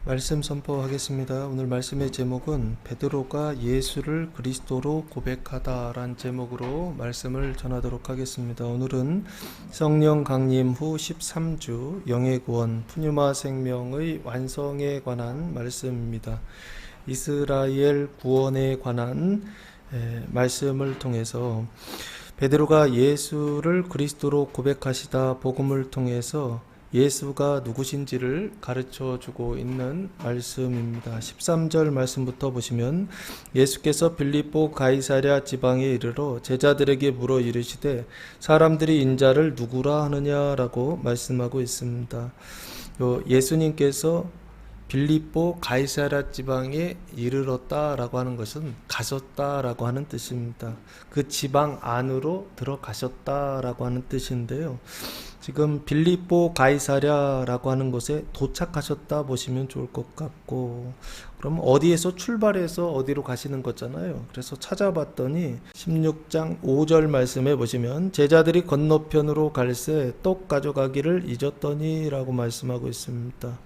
말씀 선포하겠습니다. 오늘 말씀의 제목은 베드로가 예수를 그리스도로 고백하다라는 제목으로 말씀을 전하도록 하겠습니다. 오늘은 성령 강림 후 13주 영의 구원 푸뉴마 생명의 완성에 관한 말씀입니다. 이스라엘 구원에 관한 말씀을 통해서 베드로가 예수를 그리스도로 고백하시다 복음을 통해서 예수가 누구신지를 가르쳐주고 있는 말씀입니다. 13절 말씀부터 보시면 예수께서 빌립보 가이사랴 지방에 이르러 제자들에게 물어 이르시되 사람들이 인자를 누구라 하느냐라고 말씀하고 있습니다. 예수님께서 빌립보 가이사랴 지방에 이르렀다라고 하는 것은 가셨다라고 하는 뜻입니다. 그 지방 안으로 들어가셨다라고 하는 뜻인데요. 지금 빌립보 가이사랴라고 하는 곳에 도착하셨다 보시면 좋을 것 같고, 그럼 어디에서 출발해서 어디로 가시는 거잖아요. 그래서 찾아봤더니 16장 5절 말씀에 보시면 제자들이 건너편으로 갈새 떡 가져가기를 잊었더니 라고 말씀하고 있습니다.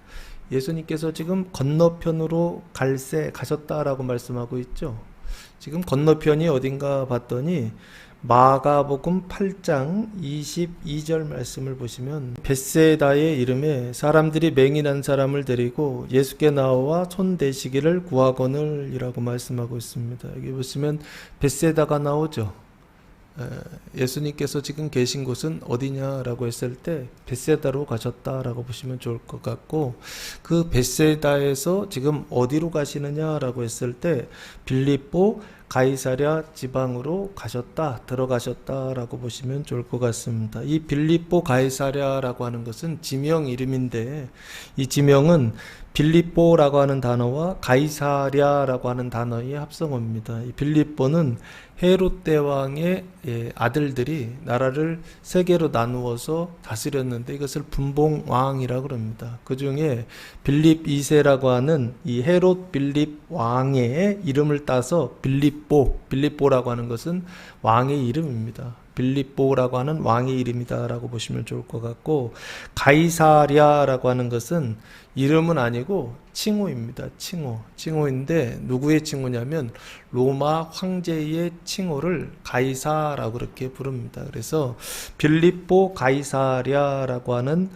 예수님께서 지금 건너편으로 갈새 가셨다라고 말씀하고 있죠. 지금 건너편이 어딘가 봤더니 마가복음 8장 22절 말씀을 보시면 벳세다의 이름에 사람들이 맹인한 사람을 데리고 예수께 나와 손 대시기를 구하거늘 이라고 말씀하고 있습니다. 여기 보시면 벳세다가 나오죠. 예수님께서 지금 계신 곳은 어디냐라고 했을 때 벳세다로 가셨다라고 보시면 좋을 것 같고, 그 벳세다에서 지금 어디로 가시느냐라고 했을 때 빌립보 가이사랴 지방으로 가셨다, 들어가셨다라고 보시면 좋을 것 같습니다. 이 빌립보 가이사랴라고 하는 것은 지명 이름인데, 이 지명은 빌립보라고 하는 단어와 가이사랴라고 하는 단어의 합성어입니다. 이 빌립보는 헤롯 대왕의 아들들이 나라를 세 개로 나누어서 다스렸는데 이것을 분봉왕이라고 그럽니다. 그 중에 빌립 2세라고 하는 이 헤롯 빌립 왕의 이름을 따서 빌립보라고 하는 것은 왕의 이름입니다. 빌립보라고 하는 왕의 이름이다라고 보시면 좋을 것 같고, 가이사랴라고 하는 것은 이름은 아니고 칭호입니다. 칭호인데 누구의 칭호냐면 로마 황제의 칭호를 가이사라고 그렇게 부릅니다. 그래서 빌립보 가이사랴라고 하는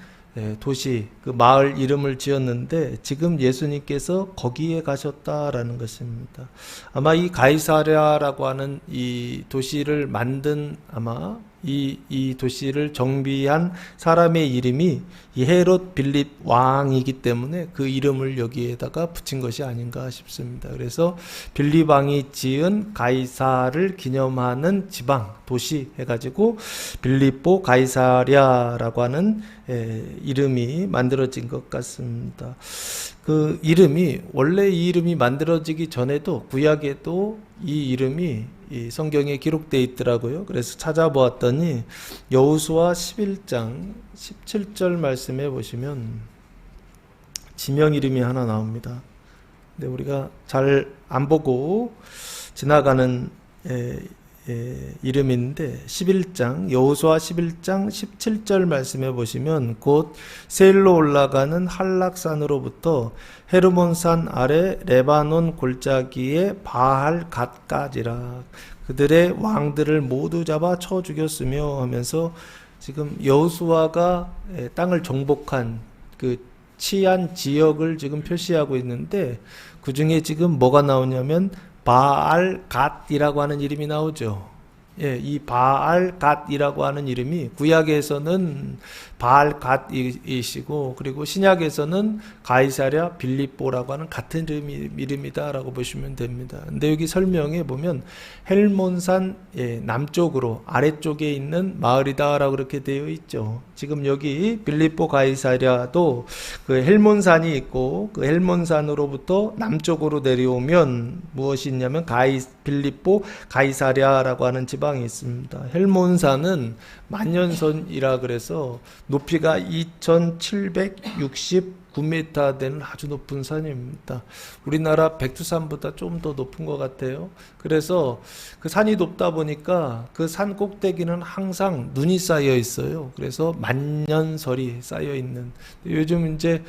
도시, 그 마을 이름을 지었는데 지금 예수님께서 거기에 가셨다라는 것입니다. 아마 이 가이사랴라고 하는 이 도시를 만든 아마 이 도시를 정비한 사람의 이름이 이 헤롯 빌립 왕이기 때문에 그 이름을 여기에다가 붙인 것이 아닌가 싶습니다. 그래서 빌립 왕이 지은 가이사를 기념하는 지방 도시 해가지고 빌립보 가이사랴라고 하는 이름이 만들어진 것 같습니다. 그 이름이 원래 이 이름이 만들어지기 전에도 구약에도 이 이름이 이 성경에 기록되어 있더라고요. 그래서 찾아보았더니 여호수아 11장 17절 말씀에 보시면 지명 이름이 하나 나옵니다. 근데 우리가 잘 안 보고 지나가는 이름인데 11장 여호수아 11장 17절 말씀에 보시면 곧 세일로 올라가는 한락산으로부터 헤르몬산 아래 레바논 골짜기에 바알 갓까지라 그들의 왕들을 모두 잡아 쳐 죽였으며 하면서 지금 여호수아가 땅을 정복한 그 치안 지역을 지금 표시하고 있는데, 그 중에 지금 뭐가 나오냐면 바알 갓이라고 하는 이름이 나오죠. 이 바알 갓이라고 하는 이름이 구약에서는 바알 갓이시고, 그리고 신약에서는 가이사랴 빌립보라고 하는 같은 이름이다라고 보시면 됩니다. 근데 여기 설명에 보면 헬몬산 남쪽으로 아래쪽에 있는 마을이다라고 그렇게 되어 있죠. 지금 여기 빌립보 가이사랴도 그 헬몬산이 있고, 그 헬몬산으로부터 남쪽으로 내려오면 무엇이 있냐면 빌립보 가이사랴라고 하는 지방이 있습니다. 헬몬산은 만년선이라 그래서 높이가 2760 9m 되는 아주 높은 산입니다. 우리나라 백두산보다 좀 더 높은 것 같아요. 그래서 그 산이 높다 보니까 그 산 꼭대기는 항상 눈이 쌓여 있어요. 그래서 만년설이 쌓여 있는. 요즘 이제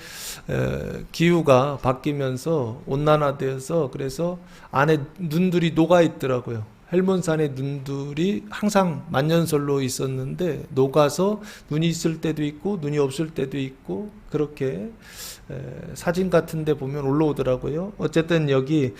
기후가 바뀌면서 온난화되어서 그래서 안에 눈들이 녹아 있더라고요. 헬몬산의 눈들이 항상 만년설로 있었는데 녹아서 눈이 있을 때도 있고 눈이 없을 때도 있고 그렇게 사진 같은 데 보면 올라오더라고요. 어쨌든 여기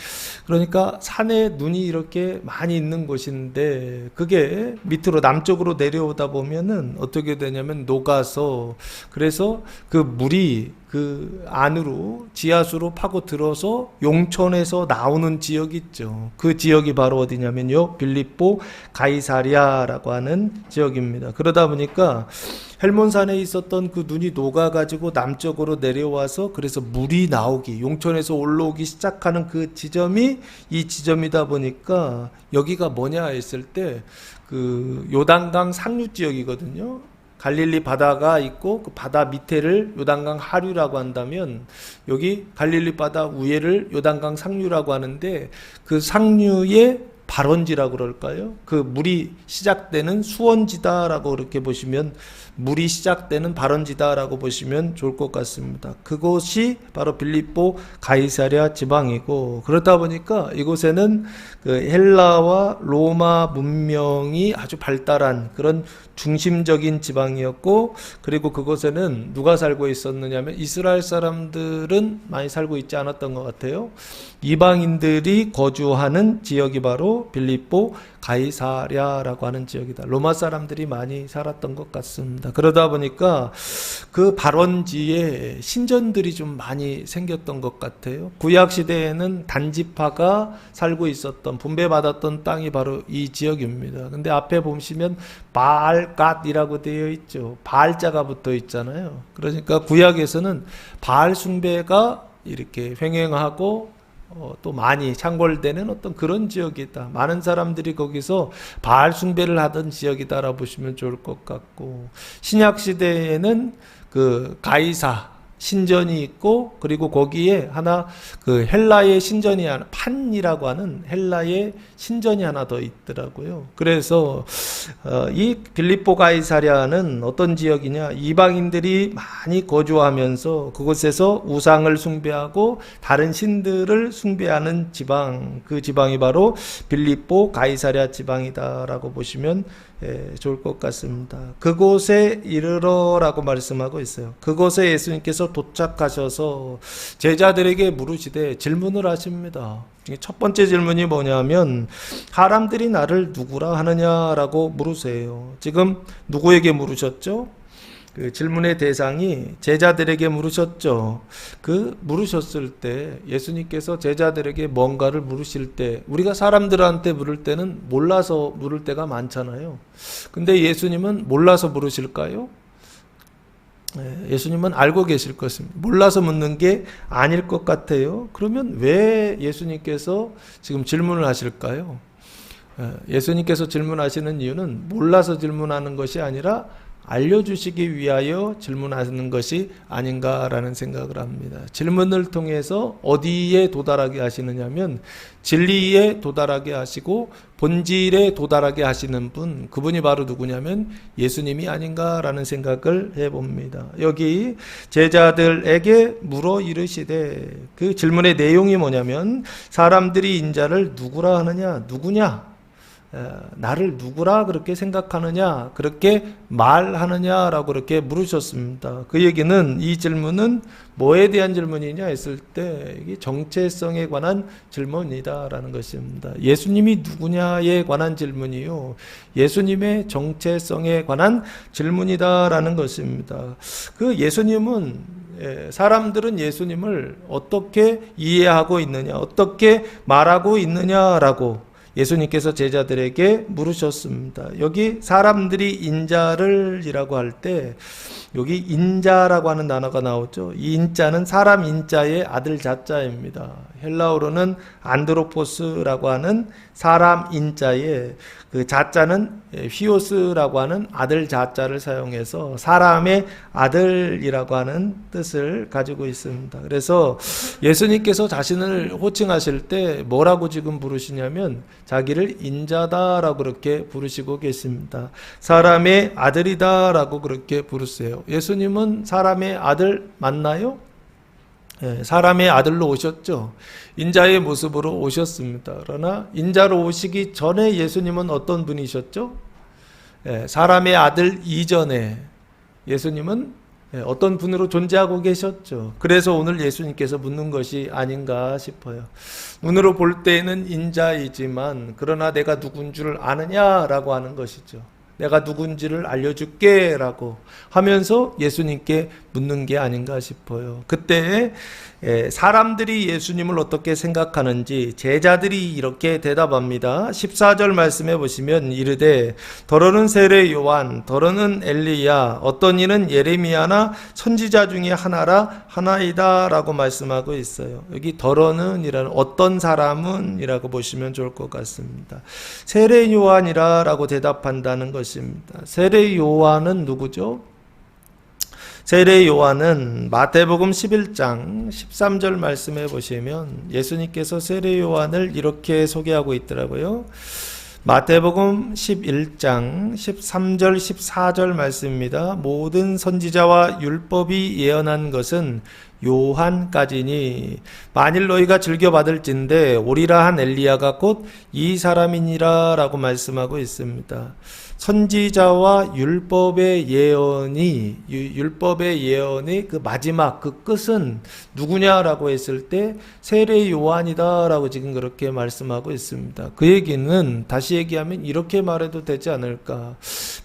그러니까 산에 눈이 이렇게 많이 있는 곳인데 그게 밑으로 남쪽으로 내려오다 보면은 어떻게 되냐면 녹아서 그래서 그 물이 그 안으로 지하수로 파고 들어서 용천에서 나오는 지역이 있죠. 그 지역이 바로 어디냐면요, 빌립보 가이사랴라고 하는 지역입니다. 그러다 보니까 헬몬산에 있었던 그 눈이 녹아가지고 남쪽으로 내려와서 그래서 물이 나오기, 용천에서 올라오기 시작하는 그 지점이 이 지점이다 보니까 여기가 뭐냐 했을 때 그 요단강 상류 지역이거든요. 갈릴리 바다가 있고 그 바다 밑에를 요단강 하류라고 한다면 여기 갈릴리 바다 위에를 요단강 상류라고 하는데 그 상류의 발원지라고 그럴까요? 그 물이 시작되는 수원지다라고 그렇게 보시면 물이 시작되는 발원지다라고 보시면 좋을 것 같습니다. 그곳이 바로 빌립보 가이사랴 지방이고 그렇다 보니까 이곳에는 그 헬라와 로마 문명이 아주 발달한 그런 중심적인 지방이었고 그리고 그곳에는 누가 살고 있었느냐면 이스라엘 사람들은 많이 살고 있지 않았던 것 같아요. 이방인들이 거주하는 지역이 바로 빌립보 가이사랴라고 하는 지역이다. 로마 사람들이 많이 살았던 것 같습니다. 그러다 보니까 그 발원지에 신전들이 좀 많이 생겼던 것 같아요. 구약 시대에는 단지파가 살고 있었던 분배받았던 땅이 바로 이 지역입니다. 근데 앞에 보시면 바알갓이라고 되어 있죠. 바알자가 붙어 있잖아요. 그러니까 구약에서는 바알 숭배가 이렇게 횡행하고 또 많이 창궐되는 어떤 그런 지역이다. 많은 사람들이 거기서 바알 숭배를 하던 지역이다라고 보시면 좋을 것 같고 신약 시대에는 그 가이사 신전이 있고 그리고 거기에 하나 그 헬라의 신전이 하나 판이라고 하는 헬라의 신전이 하나 더 있더라고요. 그래서 이 빌립보 가이사랴는 어떤 지역이냐, 이방인들이 많이 거주하면서 그곳에서 우상을 숭배하고 다른 신들을 숭배하는 지방, 그 지방이 바로 빌립보 가이사랴 지방이다라고 보시면 좋을 것 같습니다. 그곳에 이르러라고 말씀하고 있어요. 그곳에 예수님께서 도착하셔서 제자들에게 물으시되 질문을 하십니다. 첫 번째 질문이 뭐냐면 사람들이 나를 누구라 하느냐라고 물으세요. 지금 누구에게 물으셨죠? 그 질문의 대상이 제자들에게 물으셨죠. 그 물으셨을 때 예수님께서 제자들에게 뭔가를 물으실 때 우리가 사람들한테 물을 때는 몰라서 물을 때가 많잖아요. 근데 예수님은 몰라서 물으실까요? 예수님은 알고 계실 것입니다. 몰라서 묻는 게 아닐 것 같아요. 그러면 왜 예수님께서 지금 질문을 하실까요? 예수님께서 질문하시는 이유는 몰라서 질문하는 것이 아니라 알려주시기 위하여 질문하는 것이 아닌가라는 생각을 합니다. 질문을 통해서 어디에 도달하게 하시느냐면 진리에 도달하게 하시고 본질에 도달하게 하시는 분, 그분이 바로 누구냐면 예수님이 아닌가라는 생각을 해봅니다. 여기 제자들에게 물어 이르시되 그 질문의 내용이 뭐냐면 사람들이 인자를 누구라 하느냐, 누구냐? 나를 누구라 그렇게 생각하느냐, 그렇게 말하느냐라고 그렇게 물으셨습니다. 그 얘기는 이 질문은 뭐에 대한 질문이냐 했을 때 이게 정체성에 관한 질문이다라는 것입니다. 예수님이 누구냐에 관한 질문이요, 예수님의 정체성에 관한 질문이다라는 것입니다. 그 예수님은 사람들은 예수님을 어떻게 이해하고 있느냐, 어떻게 말하고 있느냐라고 예수님께서 제자들에게 물으셨습니다. 여기 사람들이 인자를 이라고 할 때 여기 인자라고 하는 단어가 나오죠. 이 인자는 사람 인자의 아들 자자입니다. 헬라어로는 안드로포스라고 하는 사람 인자의 그 자자는 휘오스라고 하는 아들 자자를 사용해서 사람의 아들이라고 하는 뜻을 가지고 있습니다. 그래서 예수님께서 자신을 호칭하실 때 뭐라고 지금 부르시냐면 자기를 인자다라고 그렇게 부르시고 계십니다. 사람의 아들이다라고 그렇게 부르세요. 예수님은 사람의 아들 맞나요? 사람의 아들로 오셨죠. 인자의 모습으로 오셨습니다. 그러나 인자로 오시기 전에 예수님은 어떤 분이셨죠? 사람의 아들 이전에 예수님은 어떤 분으로 존재하고 계셨죠. 그래서 오늘 예수님께서 묻는 것이 아닌가 싶어요. 눈으로 볼 때에는 인자이지만 그러나 내가 누군 줄 아느냐라고 하는 것이죠. 내가 누군지를 알려줄게 라고 하면서 예수님께 묻는 게 아닌가 싶어요. 그때 사람들이 예수님을 어떻게 생각하는지 제자들이 이렇게 대답합니다. 14절 말씀해 보시면 이르되 더러는 세례 요한, 더러는 엘리야, 어떤 이는 예레미야나 선지자 중에 하나이다 라고 말씀하고 있어요. 여기 더러는 이라는 어떤 사람은 이라고 보시면 좋을 것 같습니다. 세례 요한이라 라고 대답한다는 것입니다. 세례 요한은 누구죠? 세례 요한은 마태복음 11장 13절 말씀해 보시면 예수님께서 세례 요한을 이렇게 소개하고 있더라고요. 마태복음 11장 13절 14절 말씀입니다. 모든 선지자와 율법이 예언한 것은 요한까지니 만일 너희가 즐겨받을진대 오리라 한 엘리야가 곧 이 사람이니라 라고 말씀하고 있습니다. 선지자와 율법의 예언이 그 마지막 그 끝은 누구냐라고 했을 때 세례 요한이다라고 지금 그렇게 말씀하고 있습니다. 그 얘기는 다시 얘기하면 이렇게 말해도 되지 않을까?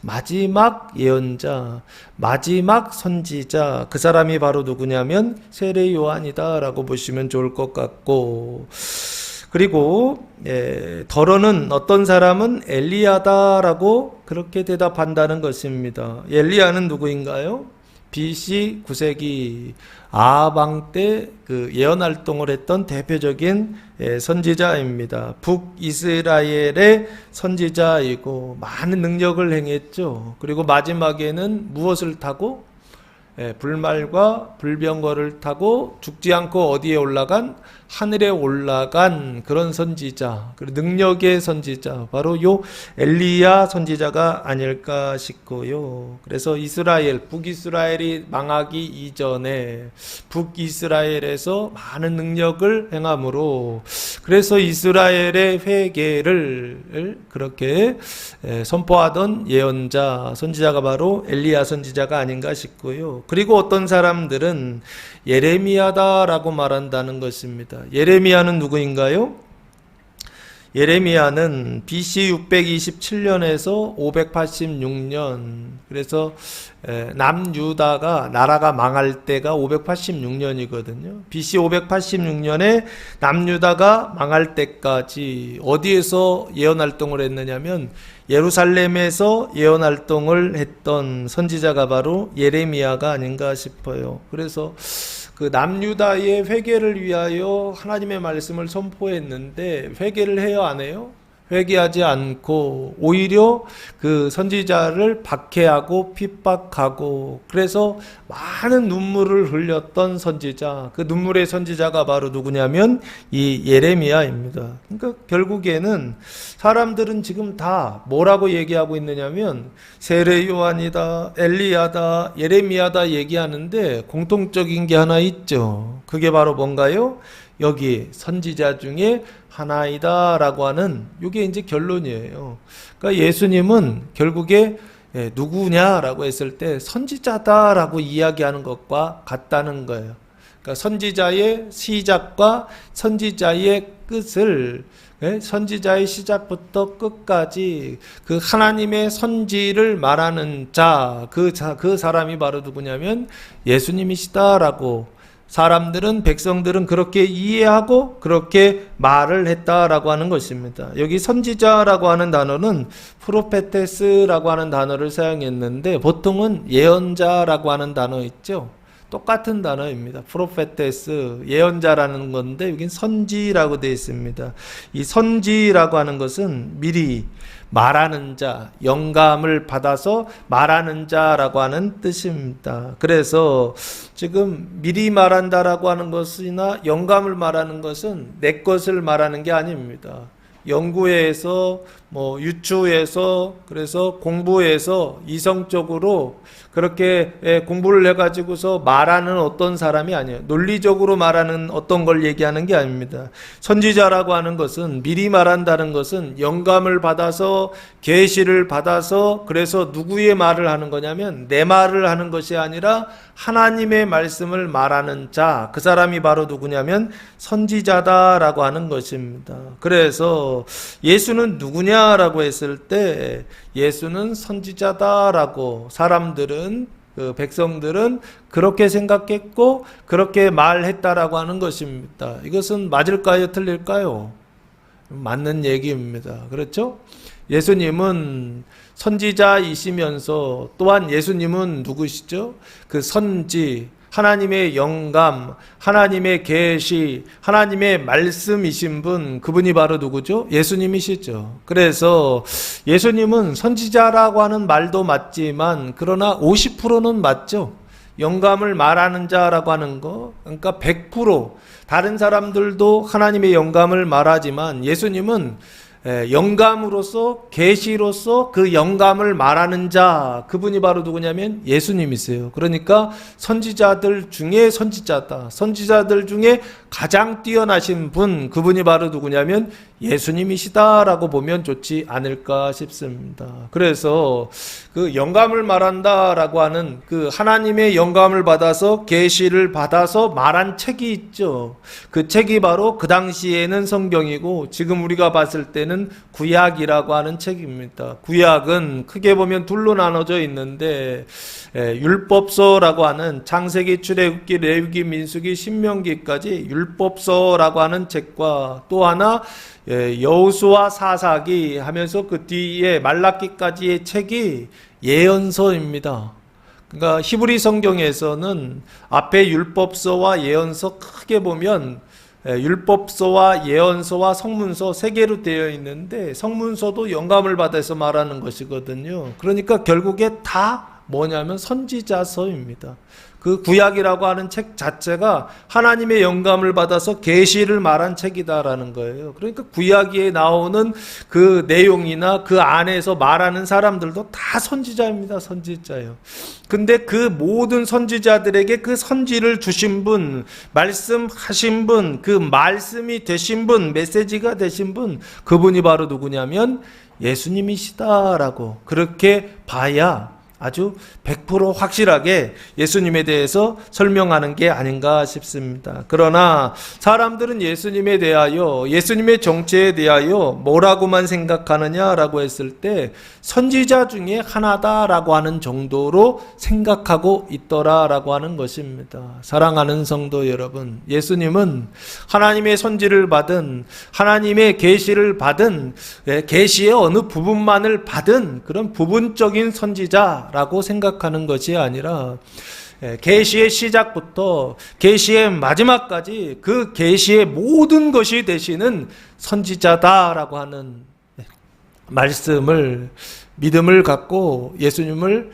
마지막 예언자, 마지막 선지자, 그 사람이 바로 누구냐면 세례 요한이다라고 보시면 좋을 것 같고, 그리고 더러는 어떤 사람은 엘리야다라고 그렇게 대답한다는 것입니다. 엘리야는 누구인가요? BC 9세기 아방 때 그 예언 활동을 했던 대표적인 선지자입니다. 북이스라엘의 선지자이고 많은 능력을 행했죠. 그리고 마지막에는 무엇을 타고? 불말과 불병거를 타고 죽지 않고 어디에 올라간? 하늘에 올라간 그런 선지자, 그리고 능력의 선지자, 바로 요 엘리야 선지자가 아닐까 싶고요. 그래서 북이스라엘이 망하기 이전에 북이스라엘에서 많은 능력을 행함으로 그래서 이스라엘의 회개를 그렇게 선포하던 예언자, 선지자가 바로 엘리야 선지자가 아닌가 싶고요. 그리고 어떤 사람들은 예레미야다라고 말한다는 것입니다. 예레미야는 누구인가요? 예레미야는 BC 627년에서 586년, 그래서 남유다가 나라가 망할 때가 586년이거든요. BC 586년에 남유다가 망할 때까지 어디에서 예언 활동을 했느냐면 예루살렘에서 예언 활동을 했던 선지자가 바로 예레미야가 아닌가 싶어요. 그래서 그 남유다의 회개를 위하여 하나님의 말씀을 선포했는데 회개를 해요, 안 해요? 회개하지 않고 오히려 그 선지자를 박해하고 핍박하고 그래서 많은 눈물을 흘렸던 선지자, 그 눈물의 선지자가 바로 누구냐면 이 예레미야입니다. 그러니까 결국에는 사람들은 지금 다 뭐라고 얘기하고 있느냐면 세례 요한이다, 엘리야다, 예레미야다 얘기하는데 공통적인 게 하나 있죠. 그게 바로 뭔가요? 여기 선지자 중에 하나이다 라고 하는 이게 이제 결론이에요. 그러니까 예수님은 결국에 누구냐라고 했을 때 선지자다라고 이야기하는 것과 같다는 거예요. 그러니까 선지자의 시작과 선지자의 끝을 선지자의 시작부터 끝까지 그 하나님의 선지를 말하는 자, 그 사람이 바로 누구냐면 예수님이시다라고 사람들은 백성들은 그렇게 이해하고 그렇게 말을 했다라고 하는 것입니다. 여기 선지자라고 하는 단어는 프로페테스라고 하는 단어를 사용했는데 보통은 예언자라고 하는 단어 있죠. 똑같은 단어입니다. 프로페테스, 예언자라는 건데 여긴 선지라고 되어 있습니다. 이 선지라고 하는 것은 미리 말하는 자, 영감을 받아서 말하는 자라고 하는 뜻입니다. 그래서 지금 미리 말한다라고 하는 것이나 영감을 말하는 것은 내 것을 말하는 게 아닙니다. 연구회에서 유추해서 그래서 공부해서 이성적으로 그렇게 공부를 해가지고서 말하는 어떤 사람이 아니에요. 논리적으로 말하는 어떤 걸 얘기하는 게 아닙니다. 선지자라고 하는 것은 미리 말한다는 것은 영감을 받아서 계시를 받아서 그래서 누구의 말을 하는 거냐면 내 말을 하는 것이 아니라 하나님의 말씀을 말하는 자, 그 사람이 바로 누구냐면 선지자다라고 하는 것입니다. 그래서 예수는 누구냐라고 했을 때 예수는 선지자다라고 사람들은 백성들은 그렇게 생각했고 그렇게 말했다라고 하는 것입니다. 이것은 맞을까요? 틀릴까요? 맞는 얘기입니다. 그렇죠? 예수님은 선지자이시면서 또한 예수님은 누구시죠? 그 선지, 하나님의 영감, 하나님의 계시, 하나님의 말씀이신 분, 그분이 바로 누구죠? 예수님이시죠. 그래서 예수님은 선지자라고 하는 말도 맞지만 그러나 50%는 맞죠. 영감을 말하는 자라고 하는 거, 그러니까 100% 다른 사람들도 하나님의 영감을 말하지만 예수님은 영감으로서 계시로서 그 영감을 말하는 자, 그분이 바로 누구냐면 예수님이세요. 그러니까 선지자들 중에 선지자다. 선지자들 중에 가장 뛰어나신 분, 그분이 바로 누구냐면 예수님이시다라고 보면 좋지 않을까 싶습니다. 그래서 그 영감을 말한다라고 하는 그 하나님의 영감을 받아서 계시를 받아서 말한 책이 있죠. 그 책이 바로 그 당시에는 성경이고 지금 우리가 봤을 때는 구약이라고 하는 책입니다. 구약은 크게 보면 둘로 나눠져 있는데 율법서라고 하는 창세기, 출애굽기, 레위기, 민수기, 신명기까지 율법서라고 하는 책과 또 하나 여호수아, 사사기 하면서 그 뒤에 말라기까지의 책이 예언서입니다. 그러니까 히브리 성경에서는 앞에 율법서와 예언서 크게 보면 율법서와 예언서와 성문서 세 개로 되어 있는데 성문서도 영감을 받아서 말하는 것이거든요. 그러니까 결국에 다 뭐냐면 선지자서입니다. 그 구약이라고 하는 책 자체가 하나님의 영감을 받아서 계시를 말한 책이다라는 거예요. 그러니까 구약에 나오는 그 내용이나 그 안에서 말하는 사람들도 다 선지자입니다. 선지자예요. 근데 그 모든 선지자들에게 그 선지를 주신 분, 말씀하신 분, 그 말씀이 되신 분, 메시지가 되신 분, 그분이 바로 누구냐면 예수님이시다라고 그렇게 봐야 아주 100% 확실하게 예수님에 대해서 설명하는 게 아닌가 싶습니다. 그러나 사람들은 예수님에 대하여, 예수님의 정체에 대하여 뭐라고만 생각하느냐라고 했을 때 선지자 중에 하나다라고 하는 정도로 생각하고 있더라라고 하는 것입니다. 사랑하는 성도 여러분, 예수님은 하나님의 선지를 받은, 하나님의 계시를 받은, 계시의 어느 부분만을 받은 그런 부분적인 선지자 라고 생각하는 것이 아니라 계시의 시작부터 계시의 마지막까지 그 계시의 모든 것이 되시는 선지자다라고 하는 말씀을 믿음을 갖고 예수님을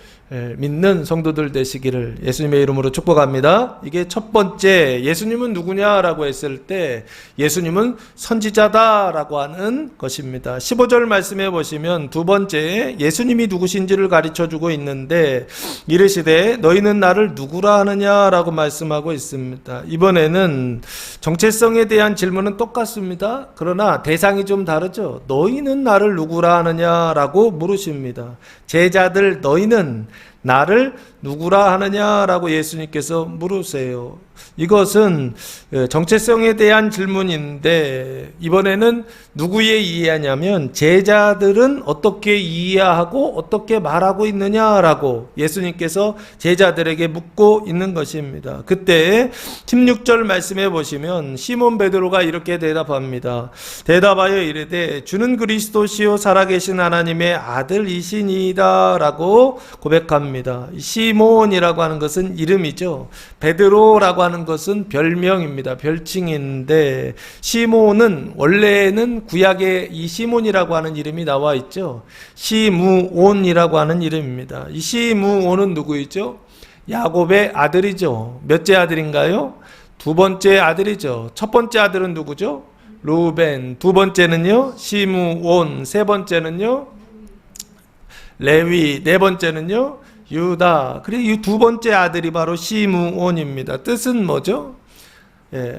믿는 성도들 되시기를 예수님의 이름으로 축복합니다. 이게 첫 번째, 예수님은 누구냐라고 했을 때 예수님은 선지자다라고 하는 것입니다. 15절 말씀해 보시면 두 번째, 예수님이 누구신지를 가르쳐주고 있는데 이르시되 너희는 나를 누구라 하느냐라고 말씀하고 있습니다. 이번에는 정체성에 대한 질문은 똑같습니다. 그러나 대상이 좀 다르죠. 너희는 나를 누구라 하느냐라고 물으십니다. 제자들 너희는 나를 누구라 하느냐라고 예수님께서 물으세요. 이것은 정체성에 대한 질문인데 이번에는 누구에 이해하냐면 제자들은 어떻게 이해하고 어떻게 말하고 있느냐라고 예수님께서 제자들에게 묻고 있는 것입니다. 그때 16절 말씀해 보시면 시몬 베드로가 이렇게 대답합니다. 대답하여 이르되 주는 그리스도시요 살아계신 하나님의 아들이시니이다 라고 고백합니다. 시몬이라고 하는 것은 이름이죠. 베드로라고 하는 것은 별명입니다. 별칭인데 시몬은 원래는 구약에 이 시몬이라고 하는 이름이 나와 있죠. 시므온이라고 하는 이름입니다. 이 시므온은 누구이죠? 야곱의 아들이죠. 몇째 아들인가요? 두 번째 아들이죠. 첫 번째 아들은 누구죠? 루벤. 두 번째는요? 시므온. 세 번째는요? 레위. 네 번째는요? 유다. 그리고 이 두 번째 아들이 바로 시므온입니다. 뜻은 뭐죠?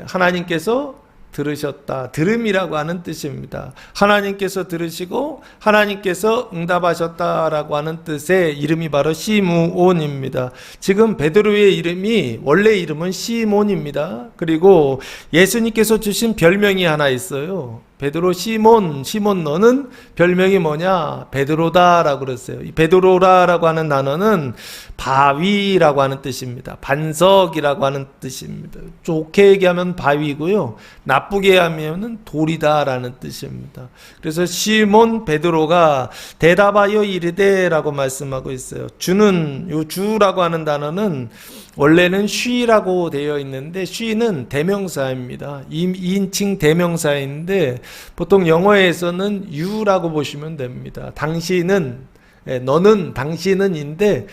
하나님께서 들으셨다. 들음이라고 하는 뜻입니다. 하나님께서 들으시고 하나님께서 응답하셨다라고 하는 뜻의 이름이 바로 시므온입니다. 지금 베드로의 이름이 원래 이름은 시몬입니다. 그리고 예수님께서 주신 별명이 하나 있어요. 베드로 시몬 너는 별명이 뭐냐? 베드로다라고 그랬어요. 이 베드로라라고 하는 단어는 바위라고 하는 뜻입니다. 반석이라고 하는 뜻입니다. 좋게 얘기하면 바위고요. 나쁘게 하면은 돌이다라는 뜻입니다. 그래서 시몬 베드로가 대답하여 이르되라고 말씀하고 있어요. 주는 요 주라고 하는 단어는 원래는 쉬라고 되어 있는데 쉬는 대명사입니다. 2인칭 대명사인데 보통 영어에서는 you라고 보시면 됩니다. 당신은 너는 당신은인데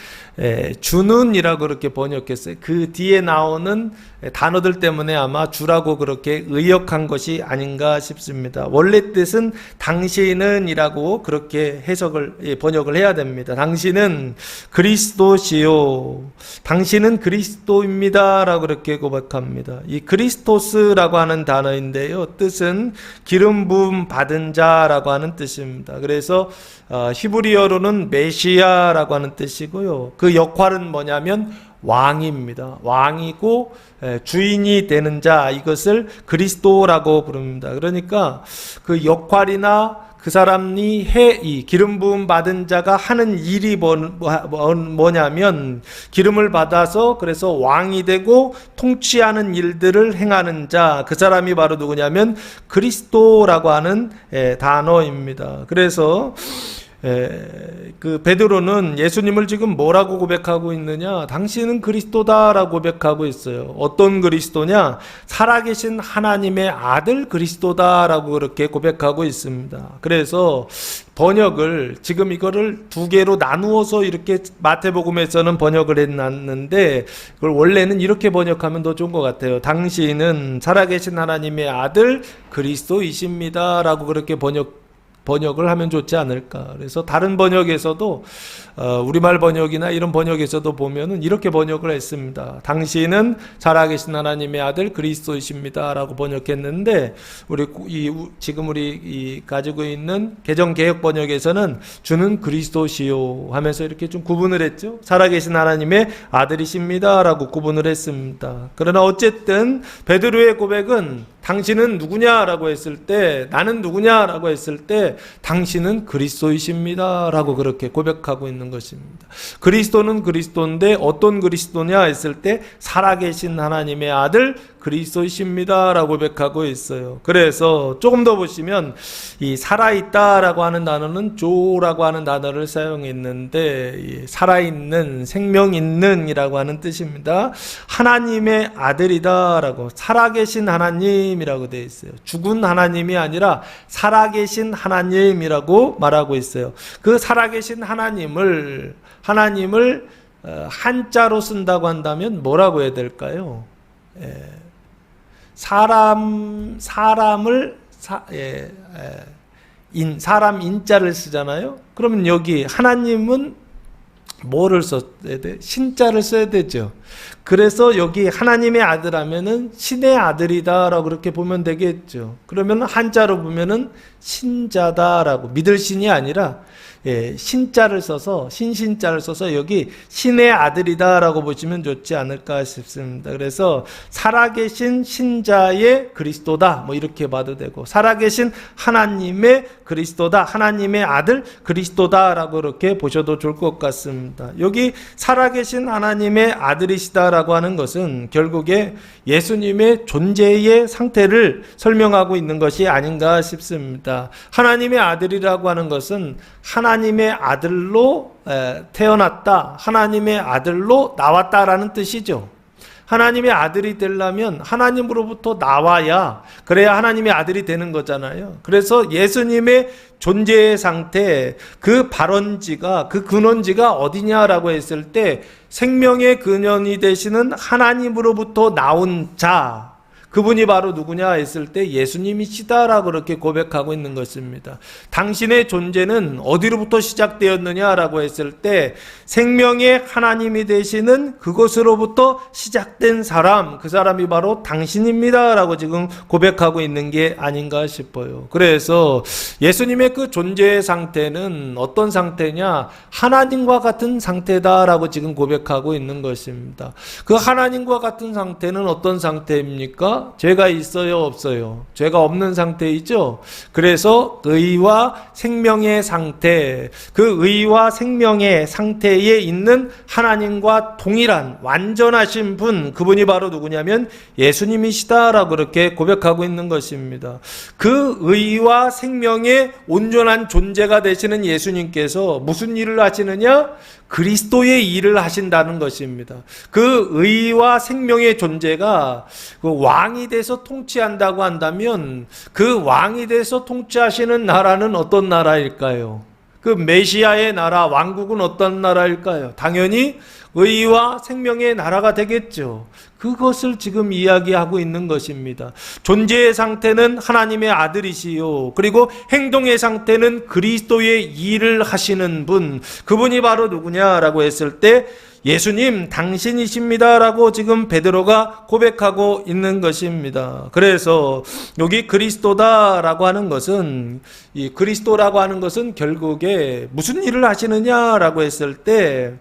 주는이라고 그렇게 번역했어요. 그 뒤에 나오는 단어들 때문에 아마 주라고 그렇게 의역한 것이 아닌가 싶습니다. 원래 뜻은 당신은이라고 그렇게 번역을 해야 됩니다. 당신은 그리스도시요. 당신은 그리스도입니다라고 그렇게 고백합니다. 이 그리스토스라고 하는 단어인데요. 뜻은 기름 부음 받은 자라고 하는 뜻입니다. 그래서 히브리어로는 메시아라고 하는 뜻이고요. 그 역할은 뭐냐면 왕입니다. 왕이고 주인이 되는 자, 이것을 그리스도라고 부릅니다. 그러니까 그 역할이나 그 사람이 이 기름 부음 받은 자가 하는 일이 뭐냐면 기름을 받아서 그래서 왕이 되고 통치하는 일들을 행하는 자, 그 사람이 바로 누구냐면 그리스도라고 하는 단어입니다. 그래서 그 베드로는 예수님을 지금 뭐라고 고백하고 있느냐? 당신은 그리스도다라고 고백하고 있어요. 어떤 그리스도냐? 살아계신 하나님의 아들 그리스도다라고 그렇게 고백하고 있습니다. 그래서 번역을 지금 이거를 두 개로 나누어서 이렇게 마태복음에서는 번역을 해놨는데 그걸 원래는 이렇게 번역하면 더 좋은 것 같아요. 당신은 살아계신 하나님의 아들 그리스도이십니다라고 그렇게 번역을 하면 좋지 않을까. 그래서 다른 번역에서도 우리말 번역이나 이런 번역에서도 보면은 이렇게 번역을 했습니다. 당신은 살아계신 하나님의 아들 그리스도이십니다라고 번역했는데 지금 우리 가지고 있는 개정 개역 번역에서는 주는 그리스도시요 하면서 이렇게 좀 구분을 했죠. 살아계신 하나님의 아들이십니다라고 구분을 했습니다. 그러나 어쨌든 베드로의 고백은 당신은 누구냐라고 했을 때, 나는 누구냐라고 했을 때 당신은 그리스도이십니다라고 그렇게 고백하고 있는 것입니다. 그리스도는 그리스도인데 어떤 그리스도냐 했을 때 살아계신 하나님의 아들 그리스도이십니다라고 고백하고 있어요. 그래서 조금 더 보시면 이 살아있다라고 하는 단어는 조라고 하는 단어를 사용했는데 이 살아있는, 생명 있는이라고 하는 뜻입니다. 하나님의 아들이다라고, 살아계신 하나님이라고 되어 있어요. 죽은 하나님이 아니라 살아계신 하나님이라고 말하고 있어요. 그 살아계신 하나님을 한자로 쓴다고 한다면 뭐라고 해야 될까요? 사람 인자를 쓰잖아요. 그러면 여기 하나님은 뭐를 써야 돼? 신자를 써야 되죠. 그래서 여기 하나님의 아들 하면은 신의 아들이다라고 그렇게 보면 되겠죠. 그러면 한자로 보면은 신자다라고, 믿을 신이 아니라 신자를 써서, 신자를 써서 여기 신의 아들이다라고 보시면 좋지 않을까 싶습니다. 그래서 살아계신 신자의 그리스도다, 뭐 이렇게 봐도 되고, 살아계신 하나님의 그리스도다, 하나님의 아들 그리스도다라고 그렇게 보셔도 좋을 것 같습니다. 여기 살아계신 하나님의 아들이시다라고 하는 것은 결국에 예수님의 존재의 상태를 설명하고 있는 것이 아닌가 싶습니다. 하나님의 아들이라고 하는 것은 하나님의 아들로 태어났다, 하나님의 아들로 나왔다라는 뜻이죠. 하나님의 아들이 되려면 하나님으로부터 나와야, 그래야 하나님의 아들이 되는 거잖아요. 그래서 예수님의 존재의 상태, 그 발원지가, 그 근원지가 어디냐라고 했을 때 생명의 근원이 되시는 하나님으로부터 나온 자, 그분이 바로 누구냐 했을 때 예수님이시다라고 그렇게 고백하고 있는 것입니다. 당신의 존재는 어디로부터 시작되었느냐라고 했을 때 생명의 하나님이 되시는 그곳으로부터 시작된 사람, 그 사람이 바로 당신입니다라고 지금 고백하고 있는 게 아닌가 싶어요. 그래서 예수님의 그 존재의 상태는 어떤 상태냐? 하나님과 같은 상태다라고 지금 고백하고 있는 것입니다. 그 하나님과 같은 상태는 어떤 상태입니까? 죄가 있어요, 없어요? 죄가 없는 상태이죠. 그래서 의와 생명의 상태, 그 의와 생명의 상태에 있는 하나님과 동일한 완전하신 분, 그분이 바로 누구냐면 예수님이시다라고 그렇게 고백하고 있는 것입니다. 그 의와 생명의 온전한 존재가 되시는 예수님께서 무슨 일을 하시느냐? 그리스도의 일을 하신다는 것입니다. 그 의와 생명의 존재가 그 왕이 돼서 통치한다고 한다면 그 왕이 돼서 통치하시는 나라는 어떤 나라일까요? 그 메시아의 나라, 왕국은 어떤 나라일까요? 당연히 의와 생명의 나라가 되겠죠. 그것을 지금 이야기하고 있는 것입니다. 존재의 상태는 하나님의 아들이시요, 그리고 행동의 상태는 그리스도의 일을 하시는 분, 그분이 바로 누구냐라고 했을 때 예수님 당신이십니다라고 지금 베드로가 고백하고 있는 것입니다. 그래서 여기 그리스도다라고 하는 것은, 이 그리스도라고 하는 것은 결국에 무슨 일을 하시느냐라고 했을 때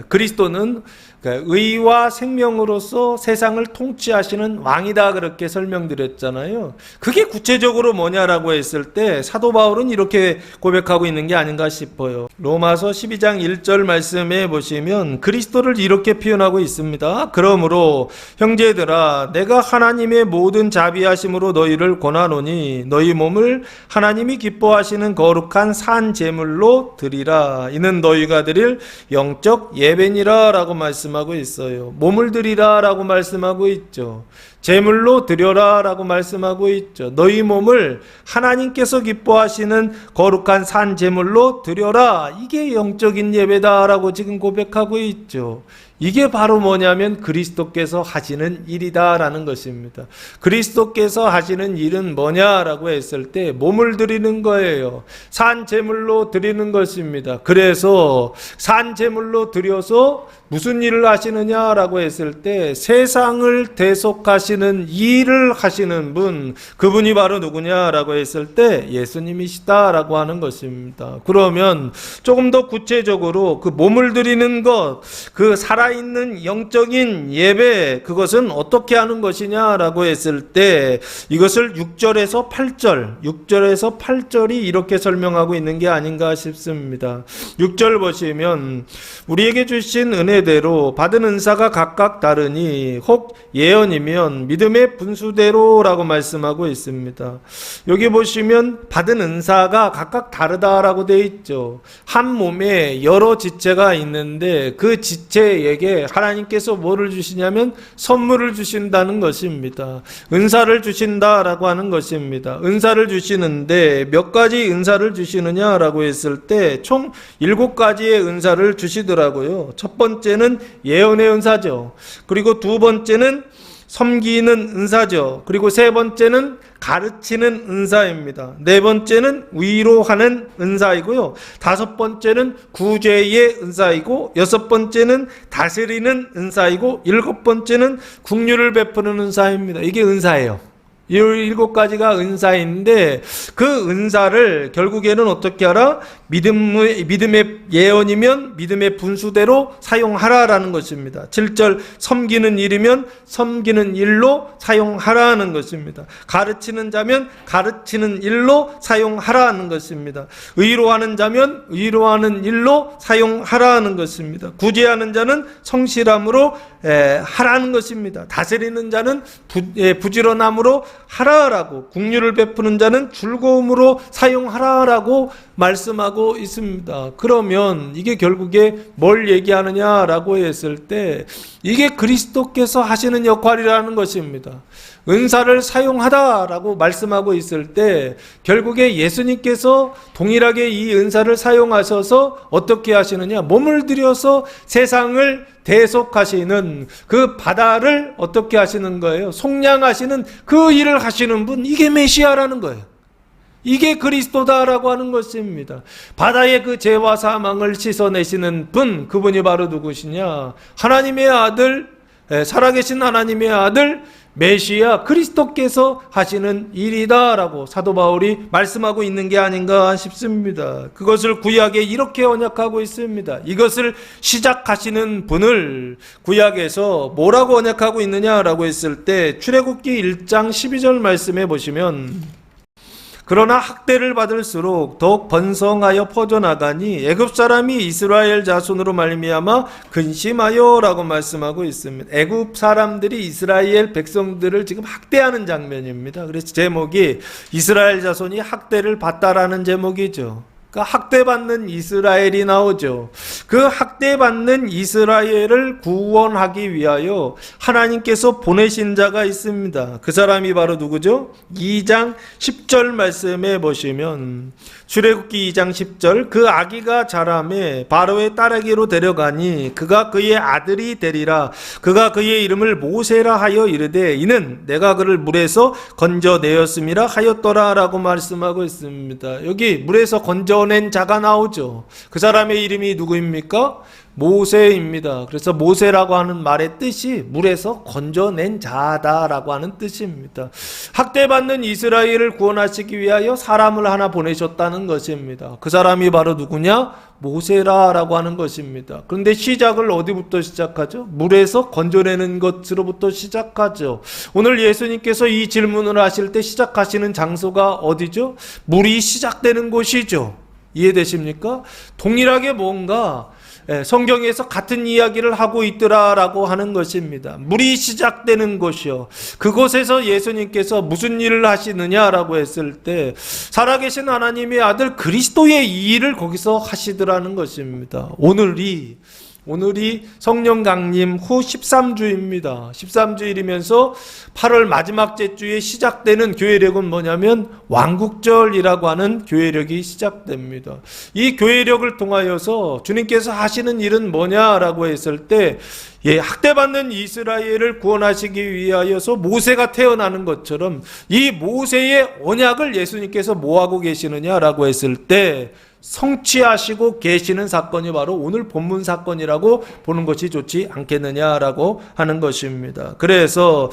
그리스도는 의와 생명으로서 세상을 통치하시는 왕이다 그렇게 설명드렸잖아요. 그게 구체적으로 뭐냐라고 했을 때 사도 바울은 이렇게 고백하고 있는 게 아닌가 싶어요. 로마서 12장 1절 말씀에 보시면 그리스도를 이렇게 표현하고 있습니다. 그러므로 형제들아, 내가 하나님의 모든 자비하심으로 너희를 권하노니 너희 몸을 하나님이 기뻐하시는 거룩한 산 제물로 드리라. 이는 너희가 드릴 영적 예배니라 라고 말씀하고 있어요. 몸을 드리라 라고 말씀하고 있죠. 제물로 드려라 라고 말씀하고 있죠. 너희 몸을 하나님께서 기뻐하시는 거룩한 산 제물로 드려라. 이게 영적인 예배다 라고 지금 고백하고 있죠. 이게 바로 뭐냐면 그리스도께서 하시는 일이다라는 것입니다. 그리스도께서 하시는 일은 뭐냐라고 했을 때 몸을 드리는 거예요. 산 제물로 드리는 것입니다. 그래서 산 제물로 드려서 무슨 일을 하시느냐라고 했을 때 세상을 대속하시는 일을 하시는 분, 그분이 바로 누구냐라고 했을 때 예수님이시다라고 하는 것입니다. 그러면 조금 더 구체적으로 그 몸을 드리는 것, 그 살아있는 영적인 예배, 그것은 어떻게 하는 것이냐라고 했을 때 이것을 6절에서 8절이 이렇게 설명하고 있는 게 아닌가 싶습니다. 6절 보시면 우리에게 주신 은혜대로 받은 은사가 각각 다르니 혹 예언이면 믿음의 분수대로라고 말씀하고 있습니다. 여기 보시면 받은 은사가 각각 다르다라고 되어 있죠. 한 몸에 여러 지체가 있는데 그 지체에게 하나님께서 뭐를 주시냐면 선물을 주신다는 것입니다. 은사를 주신다라고 하는 것입니다. 은사를 주시는데 몇 가지 은사를 주시느냐라고 했을 때 총 7가지의 은사를 주시더라고요. 첫 번째는 예언의 은사죠. 그리고 두 번째는 섬기는 은사죠. 그리고 세 번째는 가르치는 은사입니다. 네 번째는 위로하는 은사이고요. 다섯 번째는 구제의 은사이고, 여섯 번째는 다스리는 은사이고, 일곱 번째는 긍휼을 베푸는 은사입니다. 이게 은사예요. 이 일곱 가지가 은사인데, 그 은사를 결국에는 어떻게 하라? 믿음의 예언이면 믿음의 분수대로 사용하라라는 것입니다. 7절 섬기는 일이면 섬기는 일로 사용하라는 것입니다. 가르치는 자면 가르치는 일로 사용하라는 것입니다. 위로하는 자면 위로하는 일로 사용하라는 것입니다. 구제하는 자는 성실함으로 하라는 것입니다. 다스리는 자는 부지런함으로 하라라고, 긍휼을 베푸는 자는 즐거움으로 사용하라라고 말씀하고 있습니다. 그러면 이게 결국에 뭘 얘기하느냐라고 했을 때, 이게 그리스도께서 하시는 역할이라는 것입니다. 은사를 사용하다라고 말씀하고 있을 때, 결국에 예수님께서 동일하게 이 은사를 사용하셔서 어떻게 하시느냐, 몸을 들여서 세상을 대속하시는, 그 바다를 어떻게 하시는 거예요? 속량하시는 그 일을 하시는 분, 이게 메시아라는 거예요. 이게 그리스도다라고 하는 것입니다. 바다의 그 죄와 사망을 씻어내시는 분, 그분이 바로 누구시냐? 하나님의 아들, 살아계신 하나님의 아들 메시아 그리스도께서 하시는 일이다라고 사도 바울이 말씀하고 있는 게 아닌가 싶습니다. 그것을 구약에 이렇게 언약하고 있습니다. 이것을 시작하시는 분을 구약에서 뭐라고 언약하고 있느냐라고 했을 때, 출애굽기 1장 12절 말씀해 보시면, 그러나 학대를 받을수록 더욱 번성하여 퍼져나가니 애굽 사람이 이스라엘 자손으로 말미암아 근심하여라고 말씀하고 있습니다. 애굽 사람들이 이스라엘 백성들을 지금 학대하는 장면입니다. 그래서 제목이 이스라엘 자손이 학대를 받다라는 제목이죠. 그러니까 학대받는 이스라엘이 나오죠. 그 학대받는 이스라엘을 구원하기 위하여 하나님께서 보내신 자가 있습니다. 그 사람이 바로 누구죠? 2장 10절 말씀에 보시면, 출애굽기 2장 10절, 그 아기가 자라매 바로의 딸에게로 데려가니 그가 그의 아들이 되리라. 그가 그의 이름을 모세라 하여 이르되 이는 내가 그를 물에서 건져내었음이라 하였더라 라고 말씀하고 있습니다. 여기 물에서 건져낸 자가 나오죠. 그 사람의 이름이 누구입니까? 모세입니다. 그래서 모세라고 하는 말의 뜻이 물에서 건져낸 자다라고 하는 뜻입니다. 학대받는 이스라엘을 구원하시기 위하여 사람을 하나 보내셨다는 것입니다. 그 사람이 바로 누구냐? 모세라라고 하는 것입니다. 그런데 시작을 어디부터 시작하죠? 물에서 건져내는 것으로부터 시작하죠. 오늘 예수님께서 이 질문을 하실 때 시작하시는 장소가 어디죠? 물이 시작되는 곳이죠. 이해되십니까? 동일하게 뭔가 성경에서 같은 이야기를 하고 있더라라고 하는 것입니다. 물이 시작되는 곳이요. 그곳에서 예수님께서 무슨 일을 하시느냐라고 했을 때, 살아계신 하나님의 아들 그리스도의 이 일을 거기서 하시더라는 것입니다. 오늘이 성령 강림 후 13주입니다. 13주일이면서 8월 마지막 주에 시작되는 교회력은 뭐냐면 왕국절이라고 하는 교회력이 시작됩니다. 이 교회력을 통하여서 주님께서 하시는 일은 뭐냐라고 했을 때, 학대받는 이스라엘을 구원하시기 위하여서 모세가 태어나는 것처럼 이 모세의 언약을 예수님께서 뭐하고 계시느냐라고 했을 때, 성취하시고 계시는 사건이 바로 오늘 본문 사건이라고 보는 것이 좋지 않겠느냐라고 하는 것입니다. 그래서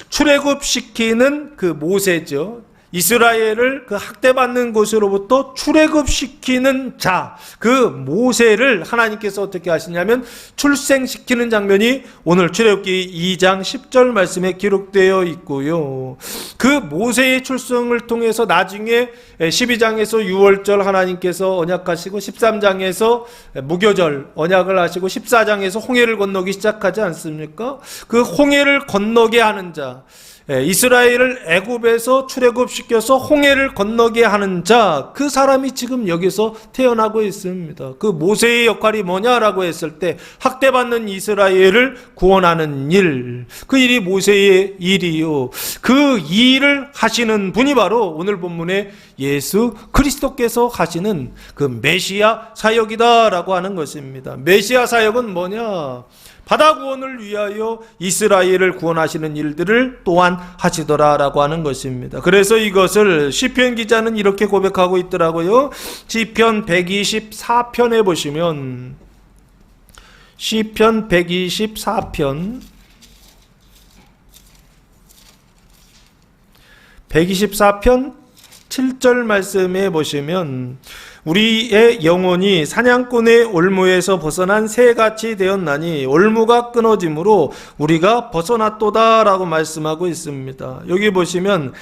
출애굽시키는 그 모세죠. 이스라엘을 그 학대받는 곳으로부터 출애굽시키는 자, 그 모세를 하나님께서 어떻게 하시냐면 출생시키는 장면이 오늘 출애굽기 2장 10절 말씀에 기록되어 있고요. 그 모세의 출생을 통해서 나중에 12장에서 유월절 하나님께서 언약하시고 13장에서 무교절 언약을 하시고 14장에서 홍해를 건너기 시작하지 않습니까? 그 홍해를 건너게 하는 자, 이스라엘을 애굽에서 출애굽시켜서 홍해를 건너게 하는 자, 그 사람이 지금 여기서 태어나고 있습니다. 그 모세의 역할이 뭐냐라고 했을 때, 학대받는 이스라엘을 구원하는 일, 그 일이 모세의 일이요. 그 일을 하시는 분이 바로 오늘 본문에 예수 그리스도께서 하시는 그 메시아 사역이다라고 하는 것입니다. 메시아 사역은 뭐냐? 바다 구원을 위하여 이스라엘을 구원하시는 일들을 또한 하시더라라고 하는 것입니다. 그래서 이것을 시편 기자는 이렇게 고백하고 있더라고요. 시편 124편에 보시면 시편 124편 7절 말씀에 보시면 우리의 영혼이 사냥꾼의 올무에서 벗어난 새같이 되었나니 올무가 끊어짐으로 우리가 벗어났도다라고 말씀하고 있습니다. 여기 보시면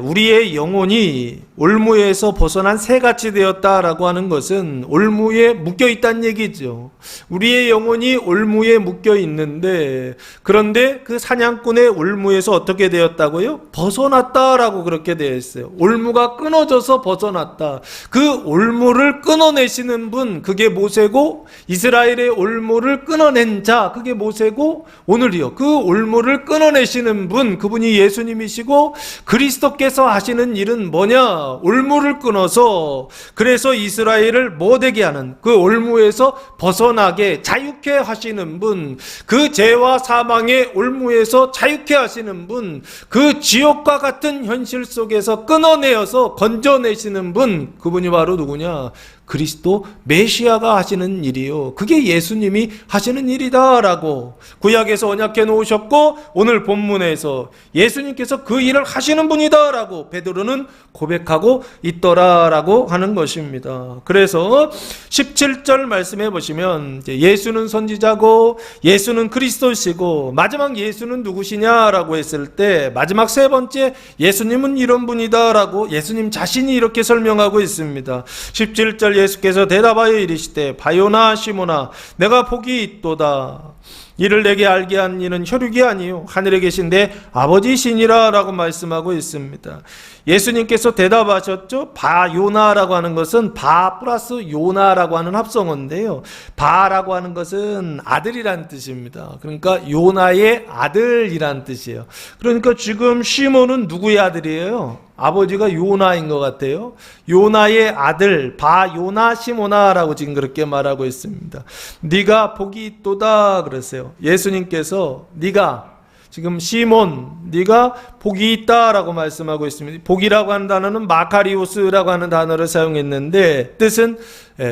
우리의 영혼이 올무에서 벗어난 새같이 되었다라고 하는 것은 올무에 묶여 있다는 얘기죠. 우리의 영혼이 올무에 묶여 있는데, 그런데 그 사냥꾼의 올무에서 어떻게 되었다고요? 벗어났다라고 그렇게 되어 있어요. 올무가 끊어져서 벗어났다. 그 올무를 끊어내시는 분, 그게 모세고, 이스라엘의 올무를 끊어낸 자, 그게 모세고, 오늘이요. 그 올무를 끊어내시는 분, 그분이 예수님이시고, 그리스도께서 하시는 일은 뭐냐? 올무를 끊어서, 그래서 이스라엘을 못되게 하는, 그 올무에서 벗어나게 자유케 하시는 분, 그 죄와 사망의 올무에서 자유케 하시는 분, 그 지옥과 같은 현실 속에서 끊어내어서 건져내시는 분, 그분이 바로 누구냐? 그리스도 메시아가 하시는 일이요. 그게 예수님이 하시는 일이다라고 구약에서 언약해 놓으셨고, 오늘 본문에서 예수님께서 그 일을 하시는 분이다라고 베드로는 고백하고 있더라라고 하는 것입니다. 그래서 17절 말씀해 보시면 예수는 선지자고 예수는 그리스도시고 마지막 예수는 누구시냐라고 했을 때 마지막 세 번째 예수님은 이런 분이다라고 예수님 자신이 이렇게 설명하고 있습니다. 17절 예수께서 대답하여 이르시되 바요나 시모나 내가 복이 있도다. 이를 내게 알게 한 이는 혈육이 아니요 하늘에 계신 내 아버지시니라 라고 말씀하고 있습니다. 예수님께서 대답하셨죠. 바요나라고 하는 것은 바 플러스 요나라고 하는 합성어인데요, 바라고 하는 것은 아들이란 뜻입니다. 그러니까 요나의 아들이란 뜻이에요. 그러니까 지금 시몬은 누구의 아들이에요? 아버지가 요나인 것 같아요. 요나의 아들 바요나 시모나라고 지금 그렇게 말하고 있습니다. 네가 복이 있도다 그랬어요. 예수님께서 네가 지금 시몬 네가 복이 있다라고 말씀하고 있습니다. 복이라고 하는 단어는 마카리오스라고 하는 단어를 사용했는데 뜻은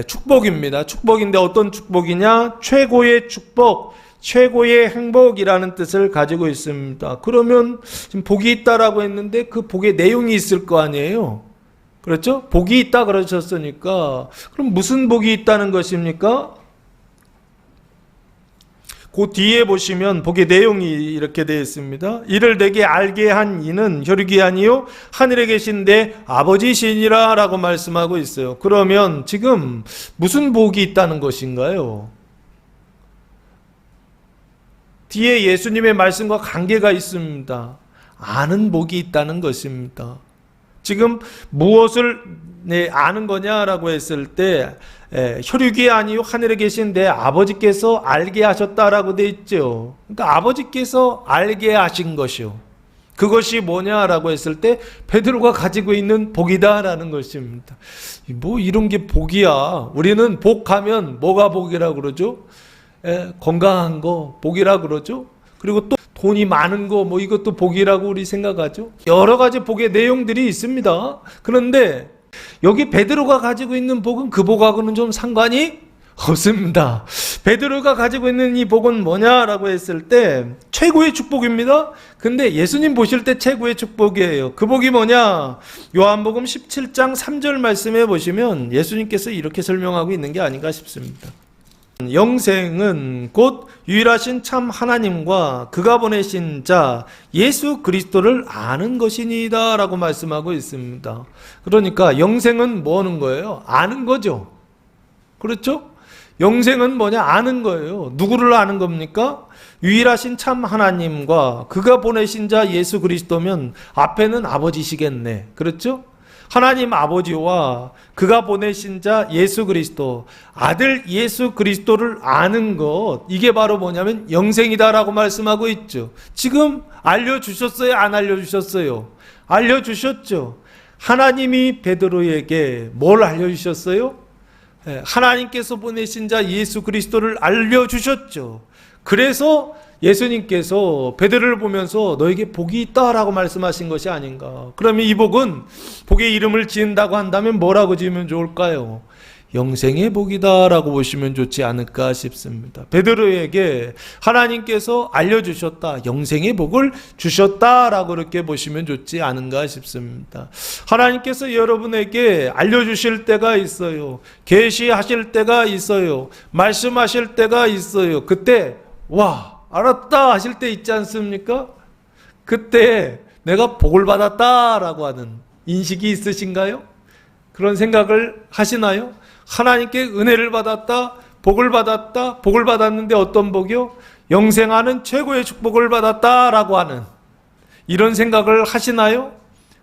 축복입니다. 축복인데 어떤 축복이냐? 최고의 축복, 최고의 행복이라는 뜻을 가지고 있습니다. 그러면 지금 복이 있다라고 했는데 그 복의 내용이 있을 거 아니에요. 그렇죠? 복이 있다 그러셨으니까 그럼 무슨 복이 있다는 것입니까? 그 뒤에 보시면 복의 내용이 이렇게 되어 있습니다. 이를 내게 알게 한 이는 혈육이 아니요 하늘에 계신 내 아버지시니라 라고 말씀하고 있어요. 그러면 지금 무슨 복이 있다는 것인가요? 뒤에 예수님의 말씀과 관계가 있습니다. 아는 복이 있다는 것입니다. 지금 무엇을 아는 거냐라고 했을 때 혈육이 아니요 하늘에 계신 내 아버지께서 알게 하셨다라고 돼 있죠. 그러니까 아버지께서 알게 하신 것이요. 그것이 뭐냐라고 했을 때 베드로가 가지고 있는 복이다라는 것입니다. 뭐 이런 게 복이야. 우리는 복하면 뭐가 복이라고 그러죠? 건강한 거 복이라고 그러죠. 그리고 또 돈이 많은 거 뭐 이것도 복이라고 우리 생각하죠. 여러 가지 복의 내용들이 있습니다. 그런데 여기 베드로가 가지고 있는 복은 그 복하고는 좀 상관이 없습니다. 베드로가 가지고 있는 이 복은 뭐냐라고 했을 때 최고의 축복입니다. 근데 예수님 보실 때 최고의 축복이에요. 그 복이 뭐냐? 요한복음 17장 3절 말씀해 보시면 예수님께서 이렇게 설명하고 있는 게 아닌가 싶습니다. 영생은 곧 유일하신 참 하나님과 그가 보내신 자 예수 그리스도를 아는 것이니이다 라고 말씀하고 있습니다. 그러니까 영생은 뭐 하는 거예요? 아는 거죠. 그렇죠? 영생은 뭐냐? 아는 거예요. 누구를 아는 겁니까? 유일하신 참 하나님과 그가 보내신 자 예수 그리스도면 앞에는 아버지시겠네. 그렇죠? 하나님 아버지와 그가 보내신 자 예수 그리스도, 아들 예수 그리스도를 아는 것, 이게 바로 뭐냐면 영생이다라고 말씀하고 있죠. 지금 알려주셨어요? 안 알려주셨어요? 알려주셨죠. 하나님이 베드로에게 뭘 알려주셨어요? 하나님께서 보내신 자 예수 그리스도를 알려주셨죠. 그래서 예수님께서 베드로를 보면서 너에게 복이 있다라고 말씀하신 것이 아닌가. 그러면 이 복은 복의 이름을 지은다고 한다면 뭐라고 지으면 좋을까요? 영생의 복이다라고 보시면 좋지 않을까 싶습니다. 베드로에게 하나님께서 알려주셨다, 영생의 복을 주셨다라고 그렇게 보시면 좋지 않은가 싶습니다. 하나님께서 여러분에게 알려주실 때가 있어요. 계시하실 때가 있어요. 말씀하실 때가 있어요. 그때 와 알았다 하실 때 있지 않습니까? 그때 내가 복을 받았다라고 하는 인식이 있으신가요? 그런 생각을 하시나요? 하나님께 은혜를 받았다, 복을 받았다, 복을 받았는데 어떤 복이요? 영생하는 최고의 축복을 받았다라고 하는 이런 생각을 하시나요?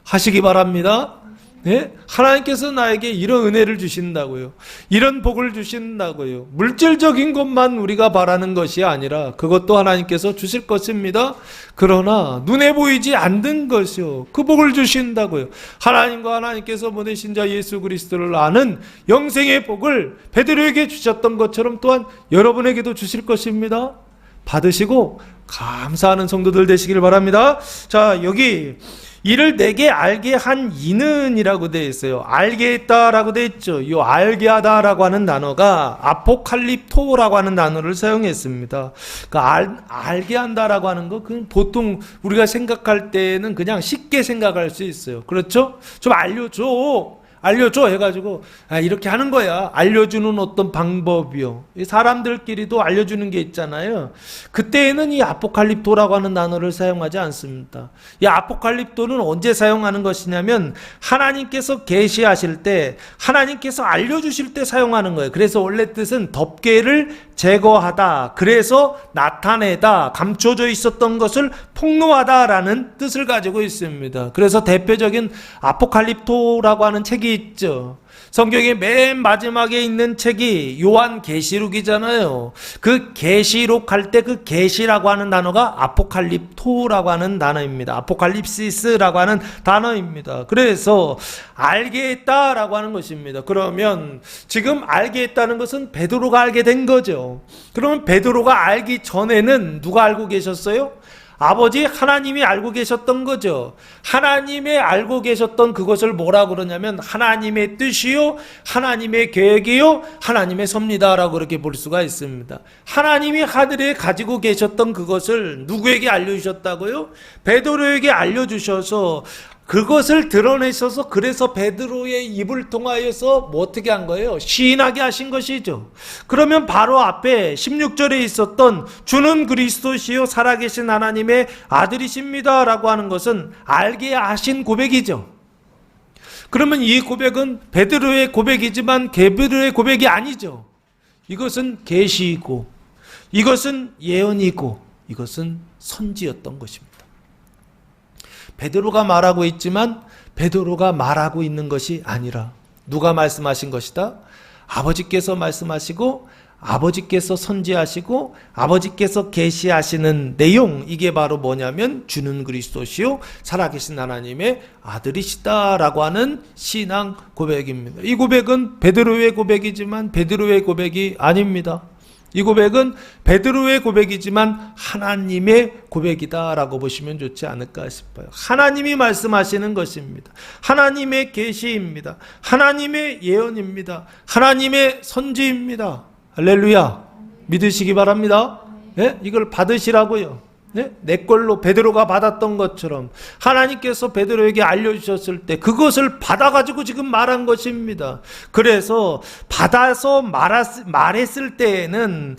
하시기 바랍니다. 네? 하나님께서 나에게 이런 은혜를 주신다고요. 이런 복을 주신다고요. 물질적인 것만 우리가 바라는 것이 아니라 그것도 하나님께서 주실 것입니다. 그러나 눈에 보이지 않는 것이요. 그 복을 주신다고요. 하나님과 하나님께서 보내신 자 예수 그리스도를 아는 영생의 복을 베드로에게 주셨던 것처럼 또한 여러분에게도 주실 것입니다. 받으시고 감사하는 성도들 되시길 바랍니다. 자, 여기 이를 내게 알게 한 이는 이라고 되어 있어요. 알게 했다라고 되어 있죠. 이 알게 하다라고 하는 단어가 아포칼립토라고 하는 단어를 사용했습니다. 그러니까 알게 한다라고 하는 거, 그건 보통 우리가 생각할 때는 그냥 쉽게 생각할 수 있어요. 그렇죠? 좀 알려줘 해가지고 이렇게 하는 거야. 알려주는 어떤 방법이요. 사람들끼리도 알려주는 게 있잖아요. 그때에는 이 아포칼립토라고 하는 단어를 사용하지 않습니다. 이 아포칼립토는 언제 사용하는 것이냐면 하나님께서 계시하실 때, 하나님께서 알려주실 때 사용하는 거예요. 그래서 원래 뜻은 덮개를 제거하다, 그래서 나타내다, 감춰져 있었던 것을 폭로하다라는 뜻을 가지고 있습니다. 그래서 대표적인 아포칼립토라고 하는 책이 있죠. 성경의 맨 마지막에 있는 책이 요한계시록이잖아요. 그 계시록 할 때 그 계시라고 하는 단어가 아포칼립토라고 하는 단어입니다. 아포칼립시스라고 하는 단어입니다. 그래서 알게 했다라고 하는 것입니다. 그러면 지금 알게 했다는 것은 베드로가 알게 된 거죠. 그러면 베드로가 알기 전에는 누가 알고 계셨어요? 아버지 하나님이 알고 계셨던 거죠. 하나님의 알고 계셨던 그것을 뭐라고 그러냐면 하나님의 뜻이요, 하나님의 계획이요, 하나님의 섭리다라고 그렇게 볼 수가 있습니다. 하나님이 하늘에 가지고 계셨던 그것을 누구에게 알려주셨다고요? 베드로에게 알려주셔서 그것을 드러내셔서, 그래서 베드로의 입을 통하여서 뭐 어떻게 한 거예요? 시인하게 하신 것이죠. 그러면 바로 앞에 16절에 있었던 주는 그리스도시요 살아계신 하나님의 아들이십니다 라고 하는 것은 알게 하신 고백이죠. 그러면 이 고백은 베드로의 고백이지만 게브르의 고백이 아니죠. 이것은 계시이고, 이것은 예언이고, 이것은 선지였던 것입니다. 베드로가 말하고 있지만 베드로가 말하고 있는 것이 아니라 누가 말씀하신 것이다? 아버지께서 말씀하시고, 아버지께서 선지하시고, 아버지께서 계시하시는 내용, 이게 바로 뭐냐면 주는 그리스도시요 살아계신 하나님의 아들이시다라고 하는 신앙 고백입니다. 이 고백은 베드로의 고백이지만 베드로의 고백이 아닙니다. 이 고백은 베드로의 고백이지만 하나님의 고백이다라고 보시면 좋지 않을까 싶어요. 하나님이 말씀하시는 것입니다. 하나님의 계시입니다. 하나님의 예언입니다. 하나님의 선지입니다. 할렐루야. 믿으시기 바랍니다. 네? 이걸 받으시라고요. 네? 내 걸로 베드로가 받았던 것처럼 하나님께서 베드로에게 알려주셨을 때 그것을 받아가지고 지금 말한 것입니다. 그래서 받아서 말했을 때에는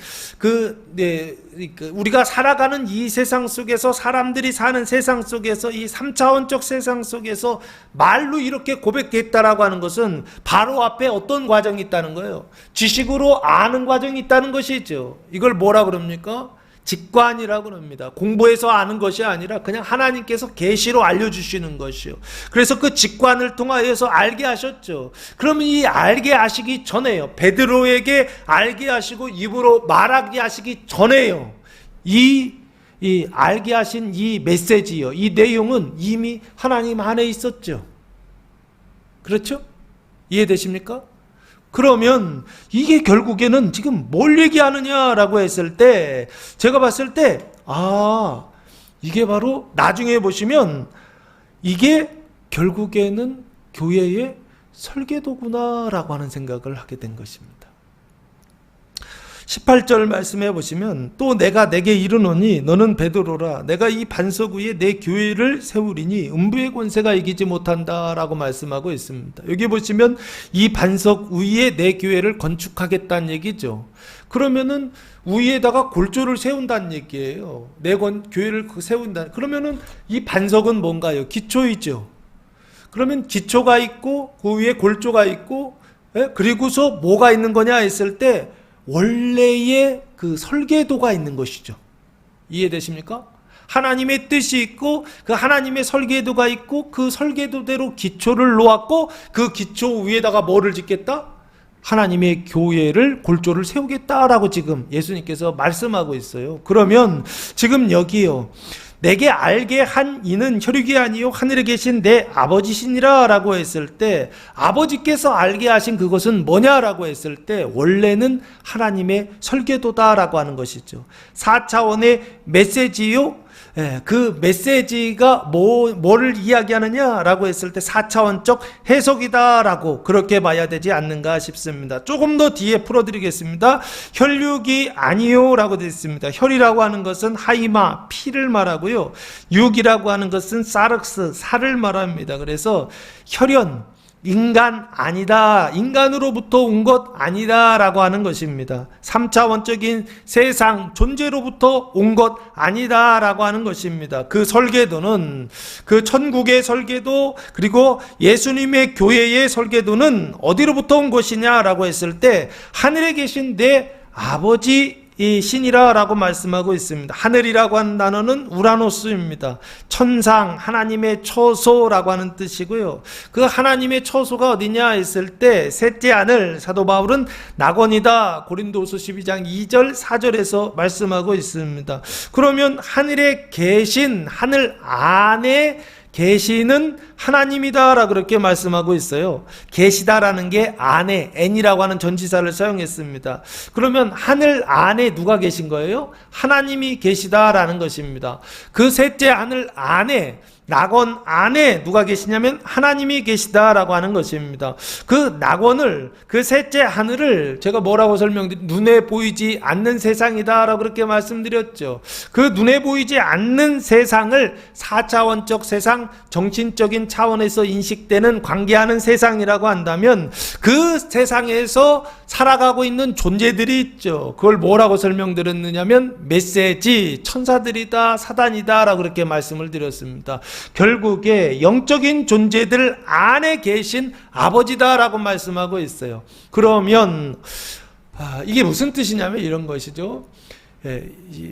우리가 살아가는 이 세상 속에서, 사람들이 사는 세상 속에서, 이 3차원적 세상 속에서 말로 이렇게 고백했다라고 하는 것은 바로 앞에 어떤 과정이 있다는 거예요? 지식으로 아는 과정이 있다는 것이죠. 이걸 뭐라 그럽니까? 직관이라고 합니다. 공부해서 아는 것이 아니라 그냥 하나님께서 계시로 알려주시는 것이요. 그래서 그 직관을 통하여서 알게 하셨죠. 그러면 이 알게 하시기 전에요, 베드로에게 알게 하시고 입으로 말하게 하시기 전에요, 이 알게 하신 이 메시지요, 이 내용은 이미 하나님 안에 있었죠. 그렇죠? 이해되십니까? 그러면 이게 결국에는 지금 뭘 얘기하느냐라고 했을 때 제가 봤을 때 이게 바로 나중에 보시면 이게 결국에는 교회의 설계도구나라고 하는 생각을 하게 된 것입니다. 18절 말씀해 보시면 또 내가 내게 이르노니 너는 베드로라 내가 이 반석 위에 내 교회를 세우리니 음부의 권세가 이기지 못한다라고 말씀하고 있습니다. 여기 보시면 이 반석 위에 내 교회를 건축하겠다는 얘기죠. 그러면은 위에다가 골조를 세운다는 얘기예요. 내 교회를 세운다. 그러면은 이 반석은 뭔가요? 기초이죠. 그러면 기초가 있고 그 위에 골조가 있고 그리고서 뭐가 있는 거냐 했을 때 원래의 그 설계도가 있는 것이죠. 이해되십니까? 하나님의 뜻이 있고 그 하나님의 설계도가 있고 그 설계도대로 기초를 놓았고 그 기초 위에다가 뭐를 짓겠다? 하나님의 교회를 골조를 세우겠다라고 지금 예수님께서 말씀하고 있어요. 그러면 지금 여기요. 내게 알게 한 이는 혈육이 아니요 하늘에 계신 내 아버지시니라 라고 했을 때 아버지께서 알게 하신 그것은 뭐냐라고 했을 때 원래는 하나님의 설계도다라고 하는 것이죠. 4차원의 메시지요. 그 메시지가 뭐를 이야기하느냐라고 했을 때 4차원적 해석이다라고 그렇게 봐야 되지 않는가 싶습니다. 조금 더 뒤에 풀어드리겠습니다. 혈육이 아니요라고 되어 있습니다. 혈이라고 하는 것은 하이마, 피를 말하고요. 육이라고 하는 것은 사륵스, 살을 말합니다. 그래서 혈연, 인간 아니다. 인간으로부터 온 것 아니다 라고 하는 것입니다. 3차원적인 세상 존재로부터 온 것 아니다 라고 하는 것입니다. 그 설계도는 그 천국의 설계도 그리고 예수님의 교회의 설계도는 어디로부터 온 것이냐 라고 했을 때 하늘에 계신 내 아버지 이 신이라 라고 말씀하고 있습니다. 하늘이라고 하는 단어는 우라노스입니다. 천상, 하나님의 처소라고 하는 뜻이고요. 그 하나님의 처소가 어디냐 했을 때 셋째 하늘, 사도 바울은 낙원이다. 고린도후서 12장 2절 4절에서 말씀하고 있습니다. 그러면 하늘에 계신 하늘 안에 계시는 하나님이다 그렇게 말씀하고 있어요. 계시다라는 게 안에 n이라고 하는 전치사를 사용했습니다. 그러면 하늘 안에 누가 계신 거예요? 하나님이 계시다라는 것입니다. 그 셋째 하늘 안에 낙원 안에 누가 계시냐면 하나님이 계시다라고 하는 것입니다. 그 낙원을 그 셋째 하늘을 제가 뭐라고 눈에 보이지 않는 세상이다라고 그렇게 말씀드렸죠. 그 눈에 보이지 않는 세상을 4차원적 세상, 정신적인 차원에서 인식되는 관계하는 세상이라고 한다면 그 세상에서 살아가고 있는 존재들이 있죠. 그걸 뭐라고 설명드렸느냐면 메시지, 천사들이다, 사단이다 라고 그렇게 말씀을 드렸습니다. 결국에 영적인 존재들 안에 계신 아버지다라고 말씀하고 있어요. 그러면 이게 무슨 뜻이냐면 이런 것이죠.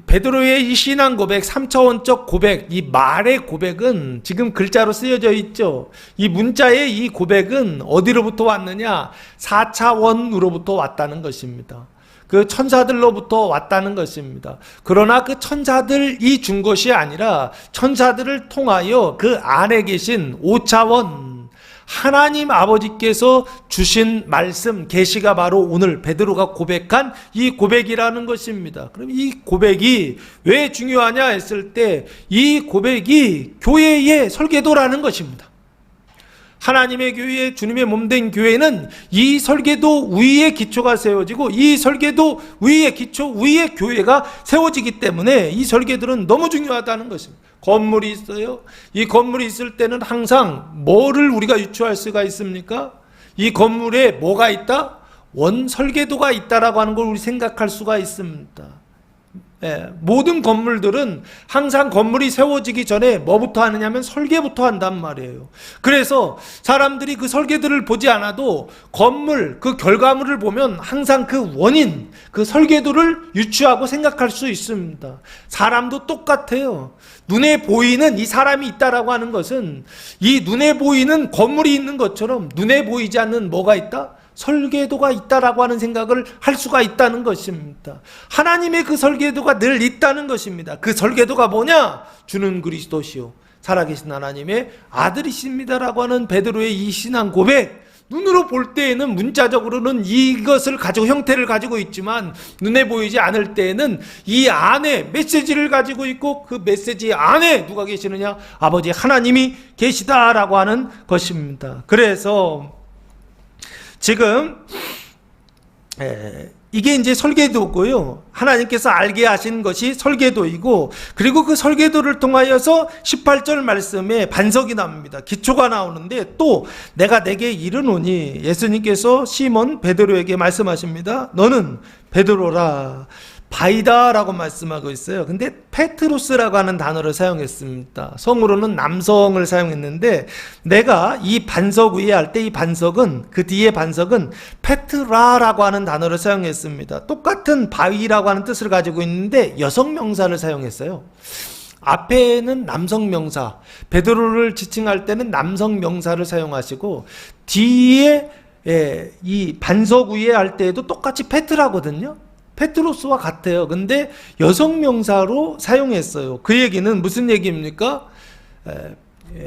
베드로의 이 신앙 고백, 3차원적 고백, 이 말의 고백은 지금 글자로 쓰여져 있죠. 이 문자의 이 고백은 어디로부터 왔느냐? 4차원으로부터 왔다는 것입니다. 그 천사들로부터 왔다는 것입니다. 그러나 그 천사들이 준 것이 아니라 천사들을 통하여 그 안에 계신 5차원 하나님 아버지께서 주신 말씀, 계시가 바로 오늘 베드로가 고백한 이 고백이라는 것입니다. 그럼 이 고백이 왜 중요하냐 했을 때 이 고백이 교회의 설계도라는 것입니다. 하나님의 교회, 주님의 몸된 교회는 이 설계도 위에 기초가 세워지고 이 설계도 위에 기초 위에 교회가 세워지기 때문에 이 설계도는 너무 중요하다는 것입니다. 건물이 있어요. 이 건물이 있을 때는 항상 뭐를 우리가 유추할 수가 있습니까? 이 건물에 뭐가 있다? 원 설계도가 있다라고 하는 걸 우리 생각할 수가 있습니다. 모든 건물들은 항상 건물이 세워지기 전에 뭐부터 하느냐면 설계부터 한단 말이에요. 그래서 사람들이 그 설계들을 보지 않아도 건물 그 결과물을 보면 항상 그 원인 그 설계도를 유추하고 생각할 수 있습니다. 사람도 똑같아요. 눈에 보이는 이 사람이 있다라고 하는 것은 이 눈에 보이는 건물이 있는 것처럼 눈에 보이지 않는 뭐가 있다? 설계도가 있다라고 하는 생각을 할 수가 있다는 것입니다. 하나님의 그 설계도가 늘 있다는 것입니다. 그 설계도가 뭐냐? 주는 그리스도시요 살아계신 하나님의 아들이십니다라고 하는 베드로의 이 신앙 고백, 눈으로 볼 때에는 문자적으로는 이것을 가지고 형태를 가지고 있지만 눈에 보이지 않을 때에는 이 안에 메시지를 가지고 있고 그 메시지 안에 누가 계시느냐? 아버지 하나님이 계시다라고 하는 것입니다. 그래서 지금 이게 이제 설계도고요. 하나님께서 알게 하신 것이 설계도이고, 그리고 그 설계도를 통하여서 18절 말씀에 반석이 나옵니다. 기초가 나오는데, 또 내가 내게 이르노니, 예수님께서 시몬 베드로에게 말씀하십니다. 너는 베드로라, 바이다라고 말씀하고 있어요. 근데 페트로스라고 하는 단어를 사용했습니다. 성으로는 남성을 사용했는데, 내가 이 반석 위에 할 때 이 반석은, 그 뒤에 반석은 페트라라고 하는 단어를 사용했습니다. 똑같은 바위라고 하는 뜻을 가지고 있는데 여성 명사를 사용했어요. 앞에는 남성 명사, 베드로를 지칭할 때는 남성 명사를 사용하시고, 뒤에 이 반석 위에 할 때에도 똑같이 페트라거든요. 페트로스와 같아요. 근데 여성 명사로 사용했어요. 그 얘기는 무슨 얘기입니까?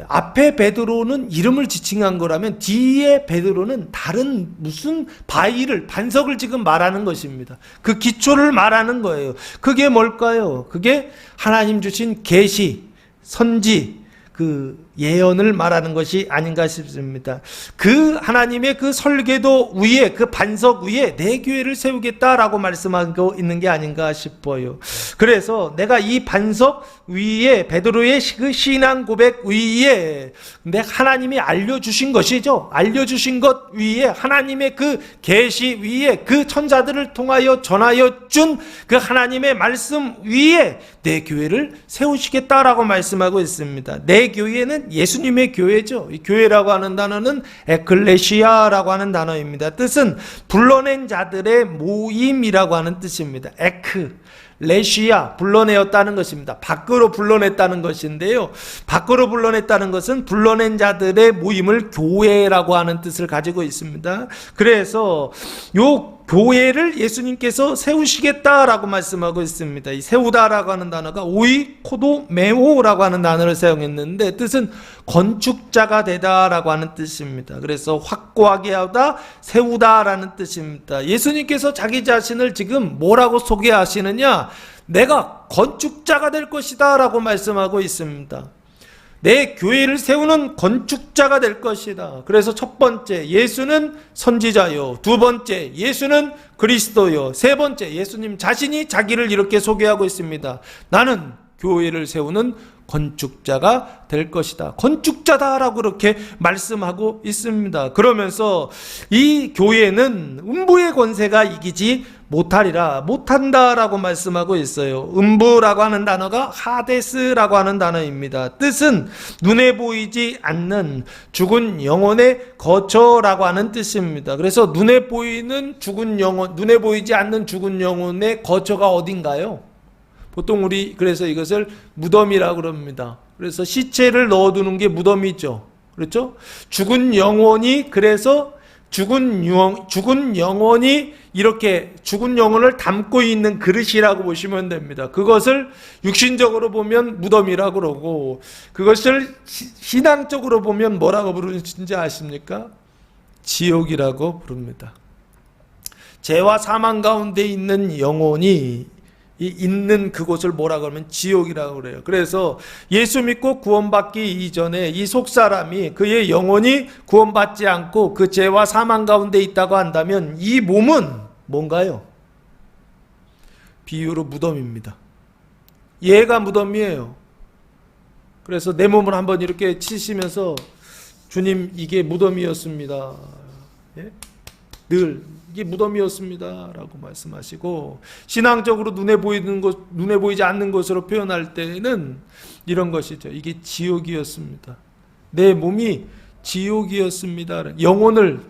앞에 베드로는 이름을 지칭한 거라면 뒤에 베드로는 다른 무슨 바위를, 반석을 지금 말하는 것입니다. 그 기초를 말하는 거예요. 그게 뭘까요? 그게 하나님 주신 계시, 선지, 그 예언을 말하는 것이 아닌가 싶습니다. 그 하나님의 그 설계도 위에, 그 반석 위에 내 교회를 세우겠다라고 말씀하고 있는 게 아닌가 싶어요. 그래서 내가 이 반석 위에, 베드로의 그 신앙 고백 위에 하나님이 알려주신 것이죠. 알려주신 것 위에, 하나님의 그 계시 위에, 그 천사들을 통하여 전하여 준 그 하나님의 말씀 위에 내 교회를 세우시겠다라고 말씀하고 있습니다. 내 교회는 예수님의 교회죠. 이 교회라고 하는 단어는 에클레시아라고 하는 단어입니다. 뜻은 불러낸 자들의 모임이라고 하는 뜻입니다. 레시아, 불러내었다는 것입니다. 밖으로 불러냈다는 것인데요. 밖으로 불러냈다는 것은 불러낸 자들의 모임을 교회라고 하는 뜻을 가지고 있습니다. 그래서 요 교회를 예수님께서 세우시겠다라고 말씀하고 있습니다. 이 세우다라고 하는 단어가 오이코도메오라고 하는 단어를 사용했는데 뜻은 건축자가 되다라고 하는 뜻입니다. 그래서 확고하게 하다, 세우다라는 뜻입니다. 예수님께서 자기 자신을 지금 뭐라고 소개하시느냐? 내가 건축자가 될 것이다 라고 말씀하고 있습니다. 내 교회를 세우는 건축자가 될 것이다. 그래서 첫 번째, 예수는 선지자요. 두 번째, 예수는 그리스도요. 세 번째, 예수님 자신이 자기를 이렇게 소개하고 있습니다. 나는 교회를 세우는 건축자가 될 것이다. 건축자다라고 그렇게 말씀하고 있습니다. 그러면서 이 교회는 음부의 권세가 이기지 못한다라고 말씀하고 있어요. 음부라고 하는 단어가 하데스라고 하는 단어입니다. 뜻은 눈에 보이지 않는 죽은 영혼의 거처라고 하는 뜻입니다. 그래서 눈에 보이는 죽은 영혼, 눈에 보이지 않는 죽은 영혼의 거처가 어딘가요? 보통 우리 그래서 이것을 무덤이라고 그럽니다. 그래서 시체를 넣어두는 게 무덤이죠. 그렇죠? 죽은 영혼이, 그래서 죽은 영혼이 이렇게 죽은 영혼을 담고 있는 그릇이라고 보시면 됩니다. 그것을 육신적으로 보면 무덤이라고 그러고, 그것을 신앙적으로 보면 뭐라고 부르는지 아십니까? 지옥이라고 부릅니다. 죄와 사망 가운데 있는 영혼이 있는 그곳을 뭐라고 하면 지옥이라고 그래요. 그래서 예수 믿고 구원받기 이전에 이 속사람이, 그의 영혼이 구원받지 않고 그 죄와 사망 가운데 있다고 한다면 이 몸은 뭔가요? 비유로 무덤입니다. 얘가 무덤이에요. 그래서 내 몸을 한번 이렇게 치시면서 주님, 이게 무덤이었습니다. 예? 늘 이게 무덤이었습니다 라고 말씀하시고, 신앙적으로 눈에 보이지 않는 것으로 표현할 때는 이런 것이죠. 이게 지옥이었습니다. 내 몸이 지옥이었습니다.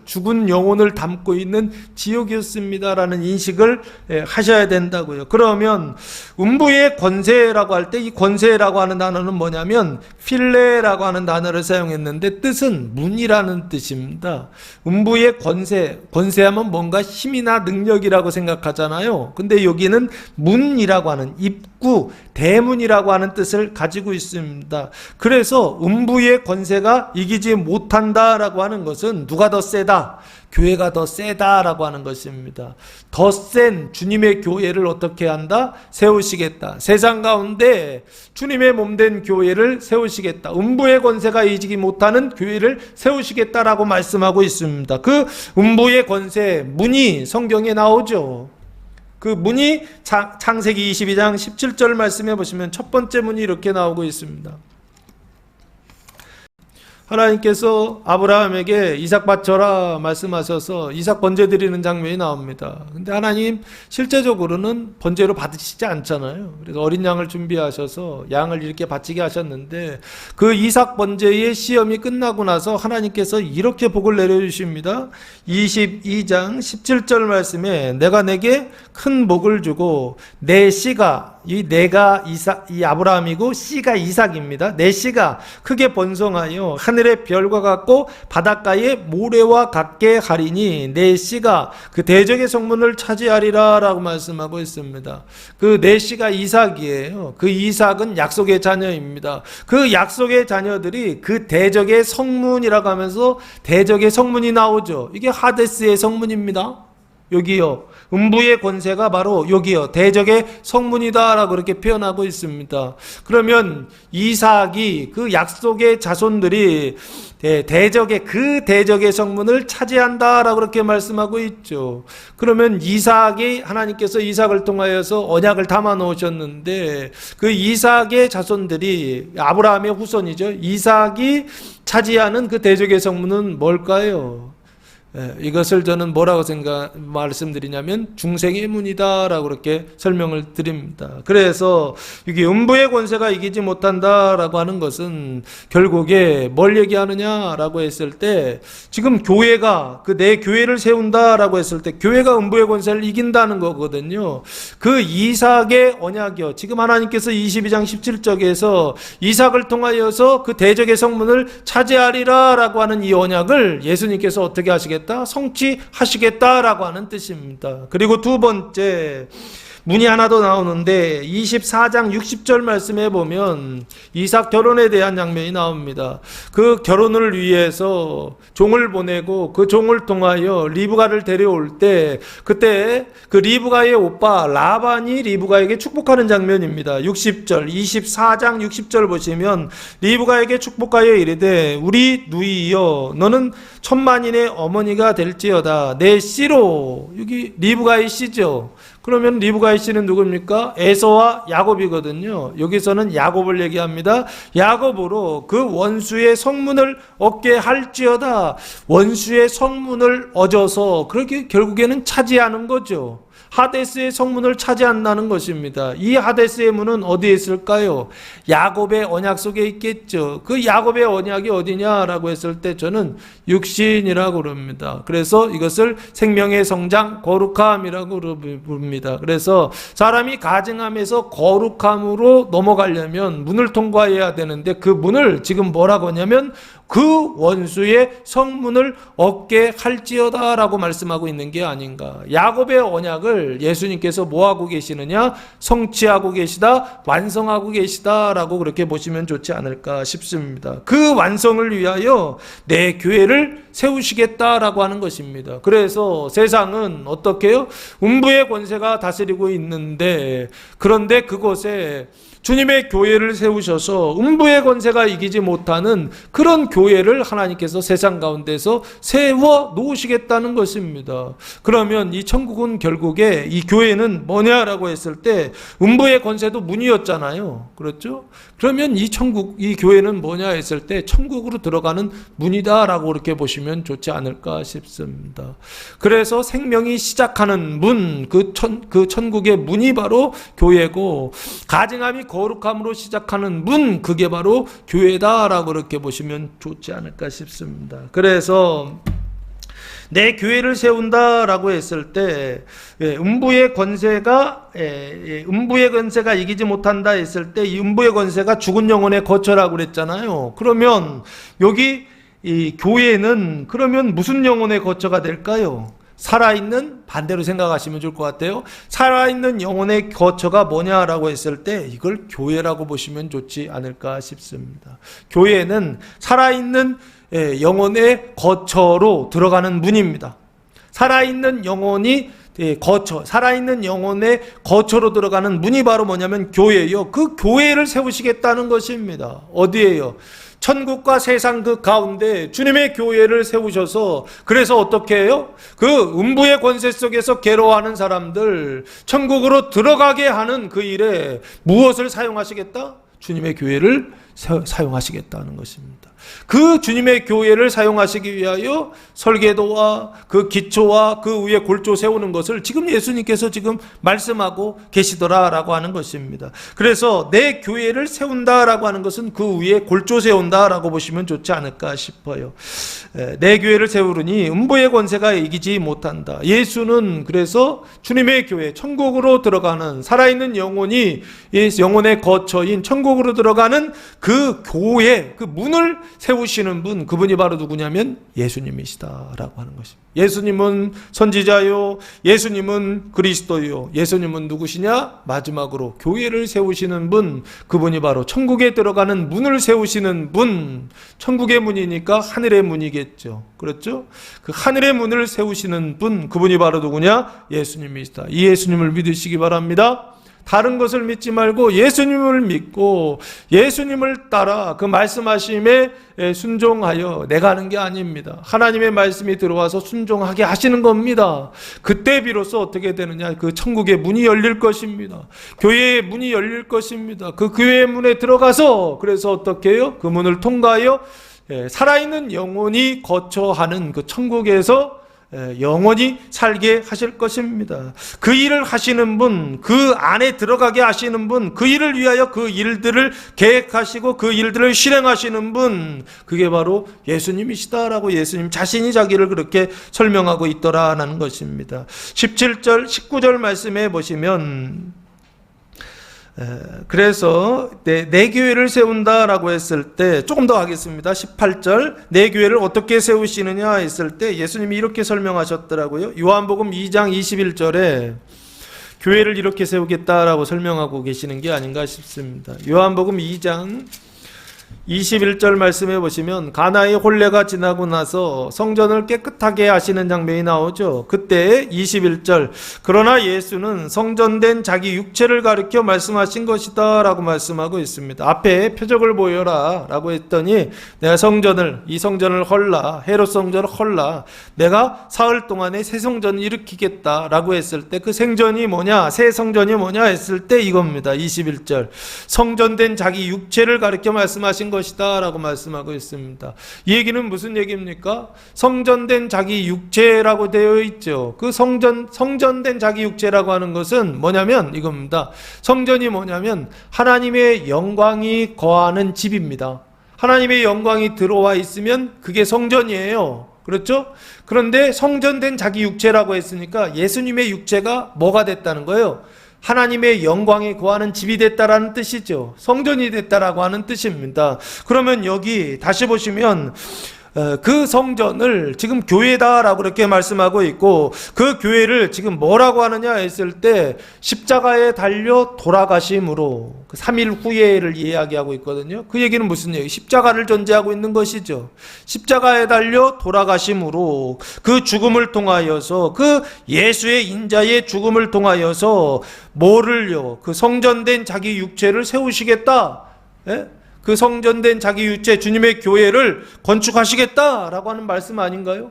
죽은 영혼을 담고 있는 지옥이었습니다라는 인식을 하셔야 된다고요. 그러면 음부의 권세라고 할 때 이 권세라고 하는 단어는 뭐냐면 필레라고 하는 단어를 사용했는데 뜻은 문이라는 뜻입니다. 음부의 권세하면 뭔가 힘이나 능력이라고 생각하잖아요. 근데 여기는 문이라고 하는, 입구, 대문이라고 하는 뜻을 가지고 있습니다. 그래서 음부의 권세가 이기지 못한다라고 하는 것은 누가 더 세다? 교회가 더 세다라고 하는 것입니다. 더 센 주님의 교회를 어떻게 한다? 세우시겠다. 세상 가운데 주님의 몸된 교회를 세우시겠다. 음부의 권세가 이기지 못하는 교회를 세우시겠다라고 말씀하고 있습니다. 그 음부의 권세, 문이 성경에 나오죠. 그 문이 창세기 22장 17절 말씀해 보시면 첫 번째 문이 이렇게 나오고 있습니다. 하나님께서 아브라함에게 이삭 바쳐라 말씀하셔서 이삭 번제 드리는 장면이 나옵니다. 근데 하나님 실제적으로는 번제로 받으시지 않잖아요. 그래서 어린 양을 준비하셔서 양을 이렇게 바치게 하셨는데 그 이삭 번제의 시험이 끝나고 나서 하나님께서 이렇게 복을 내려주십니다. 22장 17절 말씀에 내가 내게 큰 복을 주고 내 씨가, 이 내가 이 아브라함이고 씨가 이삭입니다. 내 씨가 크게 번성하여 하늘의 별과 같고 바닷가의 모래와 같게 하리니 내 씨가 그 대적의 성문을 차지하리라 라고 말씀하고 있습니다. 그 내 씨가 이삭이에요. 그 이삭은 약속의 자녀입니다. 그 약속의 자녀들이 그 대적의 성문이라고 하면서 대적의 성문이 나오죠. 이게 하데스의 성문입니다. 여기요. 음부의 권세가 바로 여기요. 대적의 성문이다라고 그렇게 표현하고 있습니다. 그러면 이삭이 그 약속의 자손들이 그 대적의 성문을 차지한다라고 그렇게 말씀하고 있죠. 그러면 이삭이 하나님께서 이삭을 통하여서 언약을 담아 놓으셨는데 그 이삭의 자손들이 아브라함의 후손이죠. 이삭이 차지하는 그 대적의 성문은 뭘까요? 이것을 저는 뭐라고 말씀드리냐면 중생의 문이다라고 그렇게 설명을 드립니다. 그래서 이게 음부의 권세가 이기지 못한다라고 하는 것은 결국에 뭘 얘기하느냐라고 했을 때 지금 교회가 내 교회를 세운다라고 했을 때 교회가 음부의 권세를 이긴다는 거거든요. 그 이삭의 언약이요. 지금 하나님께서 22장 17절에서 이삭을 통하여서 그 대적의 성문을 차지하리라라고 하는 이 언약을 예수님께서 어떻게 하시겠다? 성취하시겠다라고 하는 뜻입니다. 그리고 두 번째 문이 하나 더 나오는데 24장 60절 말씀해 보면 이삭 결혼에 대한 장면이 나옵니다. 그 결혼을 위해서 종을 보내고 그 종을 통하여 리브가를 데려올 때 그때 그 리브가의 오빠 라반이 리브가에게 축복하는 장면입니다. 60절 24장 60절 보시면 리브가에게 축복하여 이르되 우리 누이여 너는 천만인의 어머니가 될지어다 내 씨로. 여기 리브가의 씨죠. 그러면 리브가의 씨는 누굽니까? 에서와 야곱이거든요. 여기서는 야곱을 얘기합니다. 야곱으로 그 원수의 성문을 얻게 할지어다. 원수의 성문을 얻어서 그렇게 결국에는 차지하는 거죠. 하데스의 성문을 차지한다는 것입니다. 이 하데스의 문은 어디에 있을까요? 야곱의 언약 속에 있겠죠. 그 야곱의 언약이 어디냐라고 했을 때 저는 육신이라고 그럽니다. 그래서 이것을 생명의 성장 거룩함이라고 부릅니다. 그래서 사람이 가증함에서 거룩함으로 넘어가려면 문을 통과해야 되는데 그 문을 지금 뭐라고 하냐면 그 원수의 성문을 얻게 할지어다 라고 말씀하고 있는 게 아닌가. 야곱의 언약을 예수님께서 뭐하고 계시느냐? 성취하고 계시다, 완성하고 계시다 라고 그렇게 보시면 좋지 않을까 싶습니다. 그 완성을 위하여 내 교회를 세우시겠다라고 하는 것입니다. 그래서 세상은 어떻게 해요? 음부의 권세가 다스리고 있는데 그런데 그곳에 주님의 교회를 세우셔서 음부의 권세가 이기지 못하는 그런 교회를 하나님께서 세상 가운데서 세워 놓으시겠다는 것입니다. 그러면 이 천국은 결국에 이 교회는 뭐냐라고 했을 때 음부의 권세도 문이었잖아요. 그렇죠? 그러면 이 천국, 이 교회는 뭐냐 했을 때 천국으로 들어가는 문이다라고 그렇게 보시면 좋지 않을까 싶습니다. 그래서 생명이 시작하는 문, 그 천국의 문이 바로 교회고 가증함이 거룩함으로 시작하는 문, 그게 바로 교회다라고 그렇게 보시면 좋지 않을까 싶습니다. 그래서 내 교회를 세운다라고 했을 때 음부의 권세가 이기지 못한다 했을 때 이 음부의 권세가 죽은 영혼의 거처라고 그랬잖아요. 그러면 여기 이 교회는 그러면 무슨 영혼의 거처가 될까요? 살아있는, 반대로 생각하시면 좋을 것 같아요. 살아있는 영혼의 거처가 뭐냐라고 했을 때 이걸 교회라고 보시면 좋지 않을까 싶습니다. 교회는 살아있는 영혼의 거처로 들어가는 문입니다. 살아있는 영혼이 살아있는 영혼의 거처로 들어가는 문이 바로 뭐냐면 교회예요. 그 교회를 세우시겠다는 것입니다. 어디에요? 천국과 세상 그 가운데 주님의 교회를 세우셔서, 그래서 어떻게 해요? 그 음부의 권세 속에서 괴로워하는 사람들 천국으로 들어가게 하는 그 일에 무엇을 사용하시겠다? 주님의 교회를 사용하시겠다는 것입니다. 그 주님의 교회를 사용하시기 위하여 설계도와 그 기초와 그 위에 골조 세우는 것을 지금 예수님께서 지금 말씀하고 계시더라라고 하는 것입니다. 그래서 내 교회를 세운다라고 하는 것은 그 위에 골조 세운다라고 보시면 좋지 않을까 싶어요. 내 교회를 세우르니 음부의 권세가 이기지 못한다. 예수는 그래서 주님의 교회, 천국으로 들어가는 살아있는 영혼이 영혼의 거처인 천국으로 들어가는 그 교회, 그 문을 세우시는 분, 그분이 바로 누구냐면 예수님이시다라고 하는 것입니다. 예수님은 선지자요, 예수님은 그리스도요, 예수님은 누구시냐? 마지막으로 교회를 세우시는 분, 그분이 바로 천국에 들어가는 문을 세우시는 분. 천국의 문이니까 하늘의 문이겠죠. 그렇죠? 그 하늘의 문을 세우시는 분, 그분이 바로 누구냐? 예수님이시다. 이 예수님을 믿으시기 바랍니다. 다른 것을 믿지 말고 예수님을 믿고 예수님을 따라 그 말씀하심에 순종하여 내가 하는 게 아닙니다. 하나님의 말씀이 들어와서 순종하게 하시는 겁니다. 그때 비로소 어떻게 되느냐? 그 천국의 문이 열릴 것입니다. 교회의 문이 열릴 것입니다. 그 교회의 문에 들어가서, 그래서 어떻게 해요? 그 문을 통과하여 살아있는 영혼이 거처하는 그 천국에서 영원히 살게 하실 것입니다. 그 일을 하시는 분, 그 안에 들어가게 하시는 분, 그 일을 위하여 그 일들을 계획하시고 그 일들을 실행하시는 분, 그게 바로 예수님이시다라고 예수님 자신이 자기를 그렇게 설명하고 있더라라는 것입니다. 17절, 19절 말씀해 보시면, 그래서 내 교회를 세운다라고 했을 때 조금 더 하겠습니다. 18절, 내 교회를 어떻게 세우시느냐 했을 때 예수님이 이렇게 설명하셨더라고요. 요한복음 2장 21절에 교회를 이렇게 세우겠다라고 설명하고 계시는 게 아닌가 싶습니다. 요한복음 2장 21절 말씀해 보시면 가나의 혼례가 지나고 나서 성전을 깨끗하게 하시는 장면이 나오죠. 그때 21절, 그러나 예수는 성전된 자기 육체를 가리켜 말씀하신 것이다 라고 말씀하고 있습니다. 앞에 표적을 보여라 라고 했더니 내가 이 성전을 헐라, 헤롯 성전을 헐라, 내가 사흘 동안에 새 성전을 일으키겠다 라고 했을 때 그 생전이 뭐냐, 새 성전이 뭐냐 했을 때 이겁니다. 21절, 성전된 자기 육체를 가리켜 말씀하신 것이다 라고 말씀하고 있습니다. 이 얘기는 무슨 얘기입니까? 성전된 자기 육체라고 되어 있죠. 그 성전된 자기 육체라고 하는 것은 뭐냐면 이겁니다. 성전이 뭐냐면 하나님의 영광이 거하는 집입니다. 하나님의 영광이 들어와 있으면 그게 성전이에요. 그렇죠? 그런데 성전된 자기 육체라고 했으니까 예수님의 육체가 뭐가 됐다는 거예요? 하나님의 영광이 거하는 집이 됐다라는 뜻이죠. 성전이 됐다라고 하는 뜻입니다. 그러면 여기 다시 보시면 그 성전을 지금 교회다라고 그렇게 말씀하고 있고, 그 교회를 지금 뭐라고 하느냐 했을 때 십자가에 달려 돌아가심으로 그 3일 후에를 이야기하고 있거든요. 그 얘기는 무슨 얘기? 십자가를 전제하고 있는 것이죠. 십자가에 달려 돌아가심으로 그 죽음을 통하여서, 그 예수의 인자의 죽음을 통하여서 뭐를요? 그 성전된 자기 육체를 세우시겠다. 예? 그 성전된 자기 육체 주님의 교회를 건축하시겠다라고 하는 말씀 아닌가요?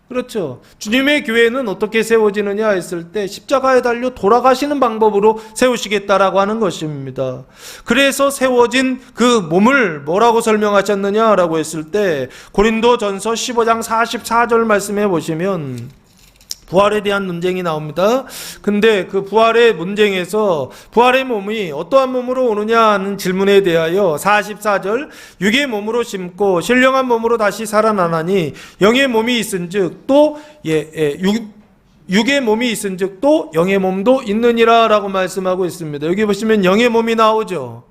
그렇죠. 주님의 교회는 어떻게 세워지느냐 했을 때 십자가에 달려 돌아가시는 방법으로 세우시겠다라고 하는 것입니다. 그래서 세워진 그 몸을 뭐라고 설명하셨느냐라고 했을 때 고린도전서 15장 44절 말씀해 보시면 부활에 대한 논쟁이 나옵니다. 근데 그 부활의 논쟁에서 부활의 몸이 어떠한 몸으로 오느냐 하는 질문에 대하여 44절, 육의 몸으로 심고 신령한 몸으로 다시 살아나나니 영의 몸이 있은즉 또 육의 몸이 있은즉 또 영의 몸도 있느니라 라고 말씀하고 있습니다. 여기 보시면 영의 몸이 나오죠.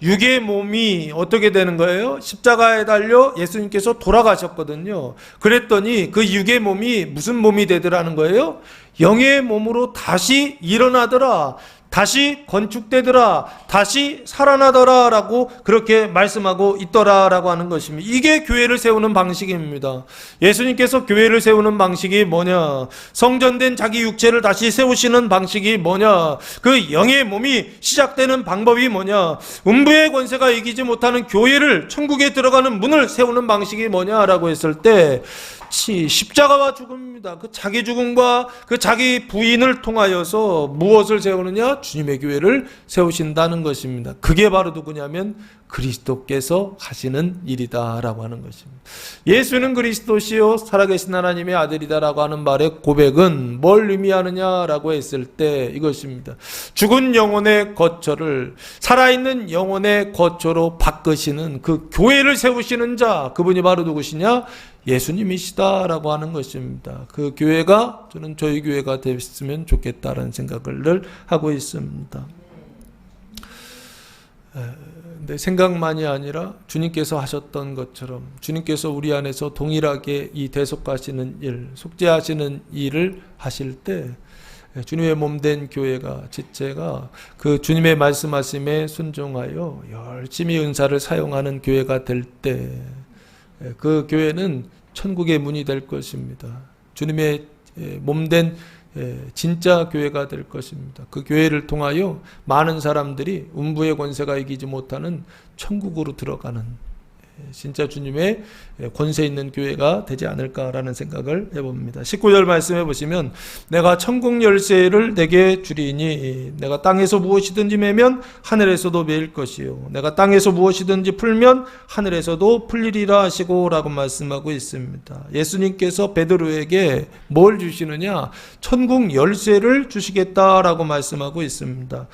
육의 몸이 어떻게 되는 거예요? 십자가에 달려 예수님께서 돌아가셨거든요. 그랬더니 그 육의 몸이 무슨 몸이 되더라는 거예요? 영의 몸으로 다시 일어나더라, 다시 건축되더라, 다시 살아나더라 라고 그렇게 말씀하고 있더라 라고 하는 것입니다. 이게 교회를 세우는 방식입니다. 예수님께서 교회를 세우는 방식이 뭐냐? 성전된 자기 육체를 다시 세우시는 방식이 뭐냐? 그 영의 몸이 시작되는 방법이 뭐냐? 음부의 권세가 이기지 못하는 교회를, 천국에 들어가는 문을 세우는 방식이 뭐냐라고 했을 때 십자가와 죽음입니다. 그 자기 죽음과 그 자기 부인을 통하여서 무엇을 세우느냐? 주님의 교회를 세우신다는 것입니다. 그게 바로 누구냐면 그리스도께서 하시는 일이다라고 하는 것입니다. 예수는 그리스도시요 살아계신 하나님의 아들이다라고 하는 말의 고백은 뭘 의미하느냐라고 했을 때 이것입니다. 죽은 영혼의 거처를 살아있는 영혼의 거처로 바꾸시는 그 교회를 세우시는 자, 그분이 바로 누구시냐? 예수님이시다라고 하는 것입니다. 그 교회가, 저는 저희 교회가 됐으면 좋겠다라는 생각을 하고 있습니다. 근데 생각만이 아니라 주님께서 하셨던 것처럼 주님께서 우리 안에서 동일하게 이 대속하시는 일, 속죄하시는 일을 하실 때 주님의 몸된 교회가, 지체가 그 주님의 말씀하심에 순종하여 열심히 은사를 사용하는 교회가 될 때 그 교회는 천국의 문이 될 것입니다. 주님의 몸된 진짜 교회가 될 것입니다. 그 교회를 통하여 많은 사람들이 음부의 권세가 이기지 못하는 천국으로 들어가는 진짜 주님의 권세 있는 교회가 되지 않을까라는 생각을 해봅니다. 19절 말씀해 보시면 내가 천국 열쇠를 내게 주리니 내가 땅에서 무엇이든지 매면 하늘에서도 매일 것이요 내가 땅에서 무엇이든지 풀면 하늘에서도 풀리리라 하시고 라고 말씀하고 있습니다. 예수님께서 베드로에게 뭘 주시느냐? 천국 열쇠를 주시겠다라고 말씀하고 있습니다.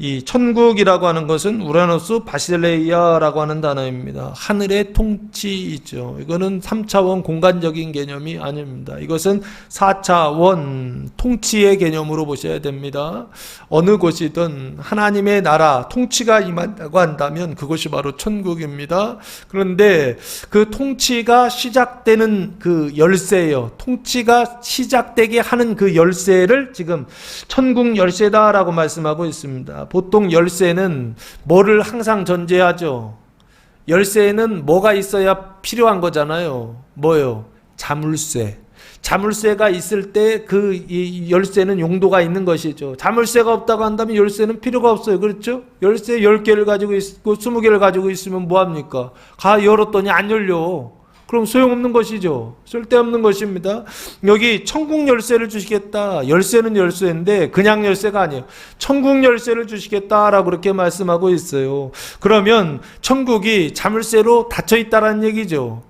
이 천국이라고 하는 것은 우라노스 바실레이아라고 하는 단어입니다. 하늘의 통치이죠. 이거는 3차원 공간적인 개념이 아닙니다. 이것은 4차원 통치의 개념으로 보셔야 됩니다. 어느 곳이든 하나님의 나라 통치가 임한다고 한다면 그것이 바로 천국입니다. 그런데 그 통치가 시작되는 그 열쇠예요. 통치가 시작되게 하는 그 열쇠를 지금 천국 열쇠다라고 말씀하고 있습니다. 보통 열쇠는 뭐를 항상 전제하죠? 열쇠에는 뭐가 있어야 필요한 거잖아요. 뭐요? 자물쇠. 자물쇠가 있을 때 그 열쇠는 용도가 있는 것이죠. 자물쇠가 없다고 한다면 열쇠는 필요가 없어요. 그렇죠? 열쇠 10개를 가지고 있고 20개를 가지고 있으면 뭐합니까? 열었더니 안 열려. 그럼 소용없는 것이죠. 쓸데없는 것입니다. 여기 천국 열쇠를 주시겠다. 열쇠는 열쇠인데 그냥 열쇠가 아니에요. 천국 열쇠를 주시겠다라고 그렇게 말씀하고 있어요. 그러면 천국이 자물쇠로 닫혀 있다라는 얘기죠.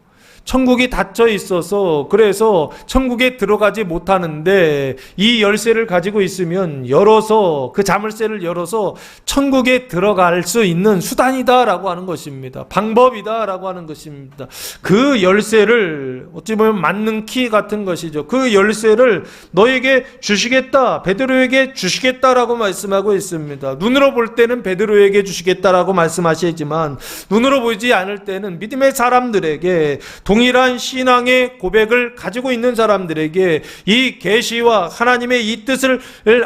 천국이 닫혀 있어서 그래서 천국에 들어가지 못하는데 이 열쇠를 가지고 있으면 열어서 그 자물쇠를 열어서 천국에 들어갈 수 있는 수단이다라고 하는 것입니다. 방법이다라고 하는 것입니다. 그 열쇠를 어찌 보면 맞는 키 같은 것이죠. 그 열쇠를 너에게 주시겠다. 베드로에게 주시겠다라고 말씀하고 있습니다. 눈으로 볼 때는 베드로에게 주시겠다라고 말씀하시지만 눈으로 보이지 않을 때는 믿음의 사람들에게 동일한 신앙의 고백을 가지고 있는 사람들에게 이 계시와 하나님의 이 뜻을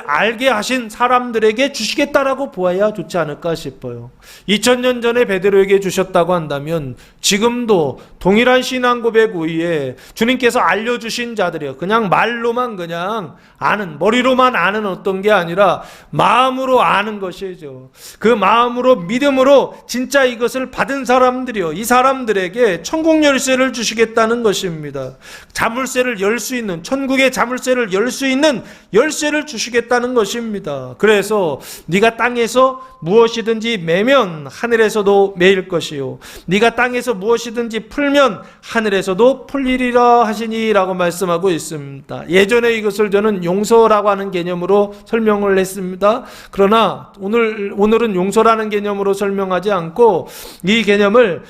알게 하신 사람들에게 주시겠다라고 보아야 좋지 않을까 싶어요. 2000년 전에 베드로에게 주셨다고 한다면 지금도 동일한 신앙 고백 위에 주님께서 알려주신 자들이요. 그냥 말로만 그냥 아는, 머리로만 아는 어떤 게 아니라 마음으로 아는 것이죠. 그 마음으로 믿음으로 진짜 이것을 받은 사람들이요. 이 사람들에게 천국 열쇠를 주시겠다는 것입니다. 자물쇠를 열 수 있는, 천국의 자물쇠를 열 수 있는 열쇠를 주시겠다는 것입니다. 그래서 네가 땅에서 무엇이든지 매면 하늘에서도 매일 것이요 네가 땅에서 무엇이든지 풀면 하늘에서도 풀리리라 하시니라고 말씀하고 있습니다. 예전에 이것을 저는 용서라고 하는 개념으로 설명을 했습니다. 그러나 오늘은 용서라는 개념으로 설명하지 않고 이 개념을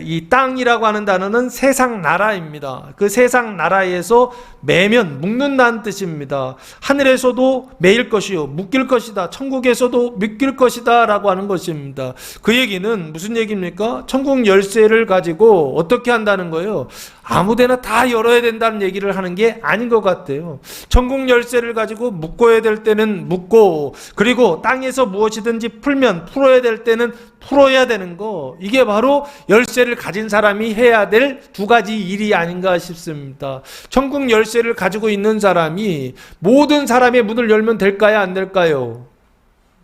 이 땅이라고 하는 단어는 세상 나라입니다. 그 세상 나라에서 매면 묶는다는 뜻입니다. 하늘에서도 매일 것이요 묶일 것이다. 천국에서도 묶일 것이다 라고 하는 것입니다. 그 얘기는 무슨 얘기입니까? 천국 열쇠를 가지고 어떻게 한다는 거예요? 아무데나 다 열어야 된다는 얘기를 하는 게 아닌 것 같아요. 천국 열쇠를 가지고 묶어야 될 때는 묶고, 그리고 땅에서 무엇이든지 풀면 풀어야 될 때는 풀어야 되는 거, 이게 바로 열쇠를 가진 사람이 해야 될 두 가지 일이 아닌가 싶습니다. 천국 열쇠를 가지고 있는 사람이 모든 사람의 문을 열면 될까요? 안 될까요?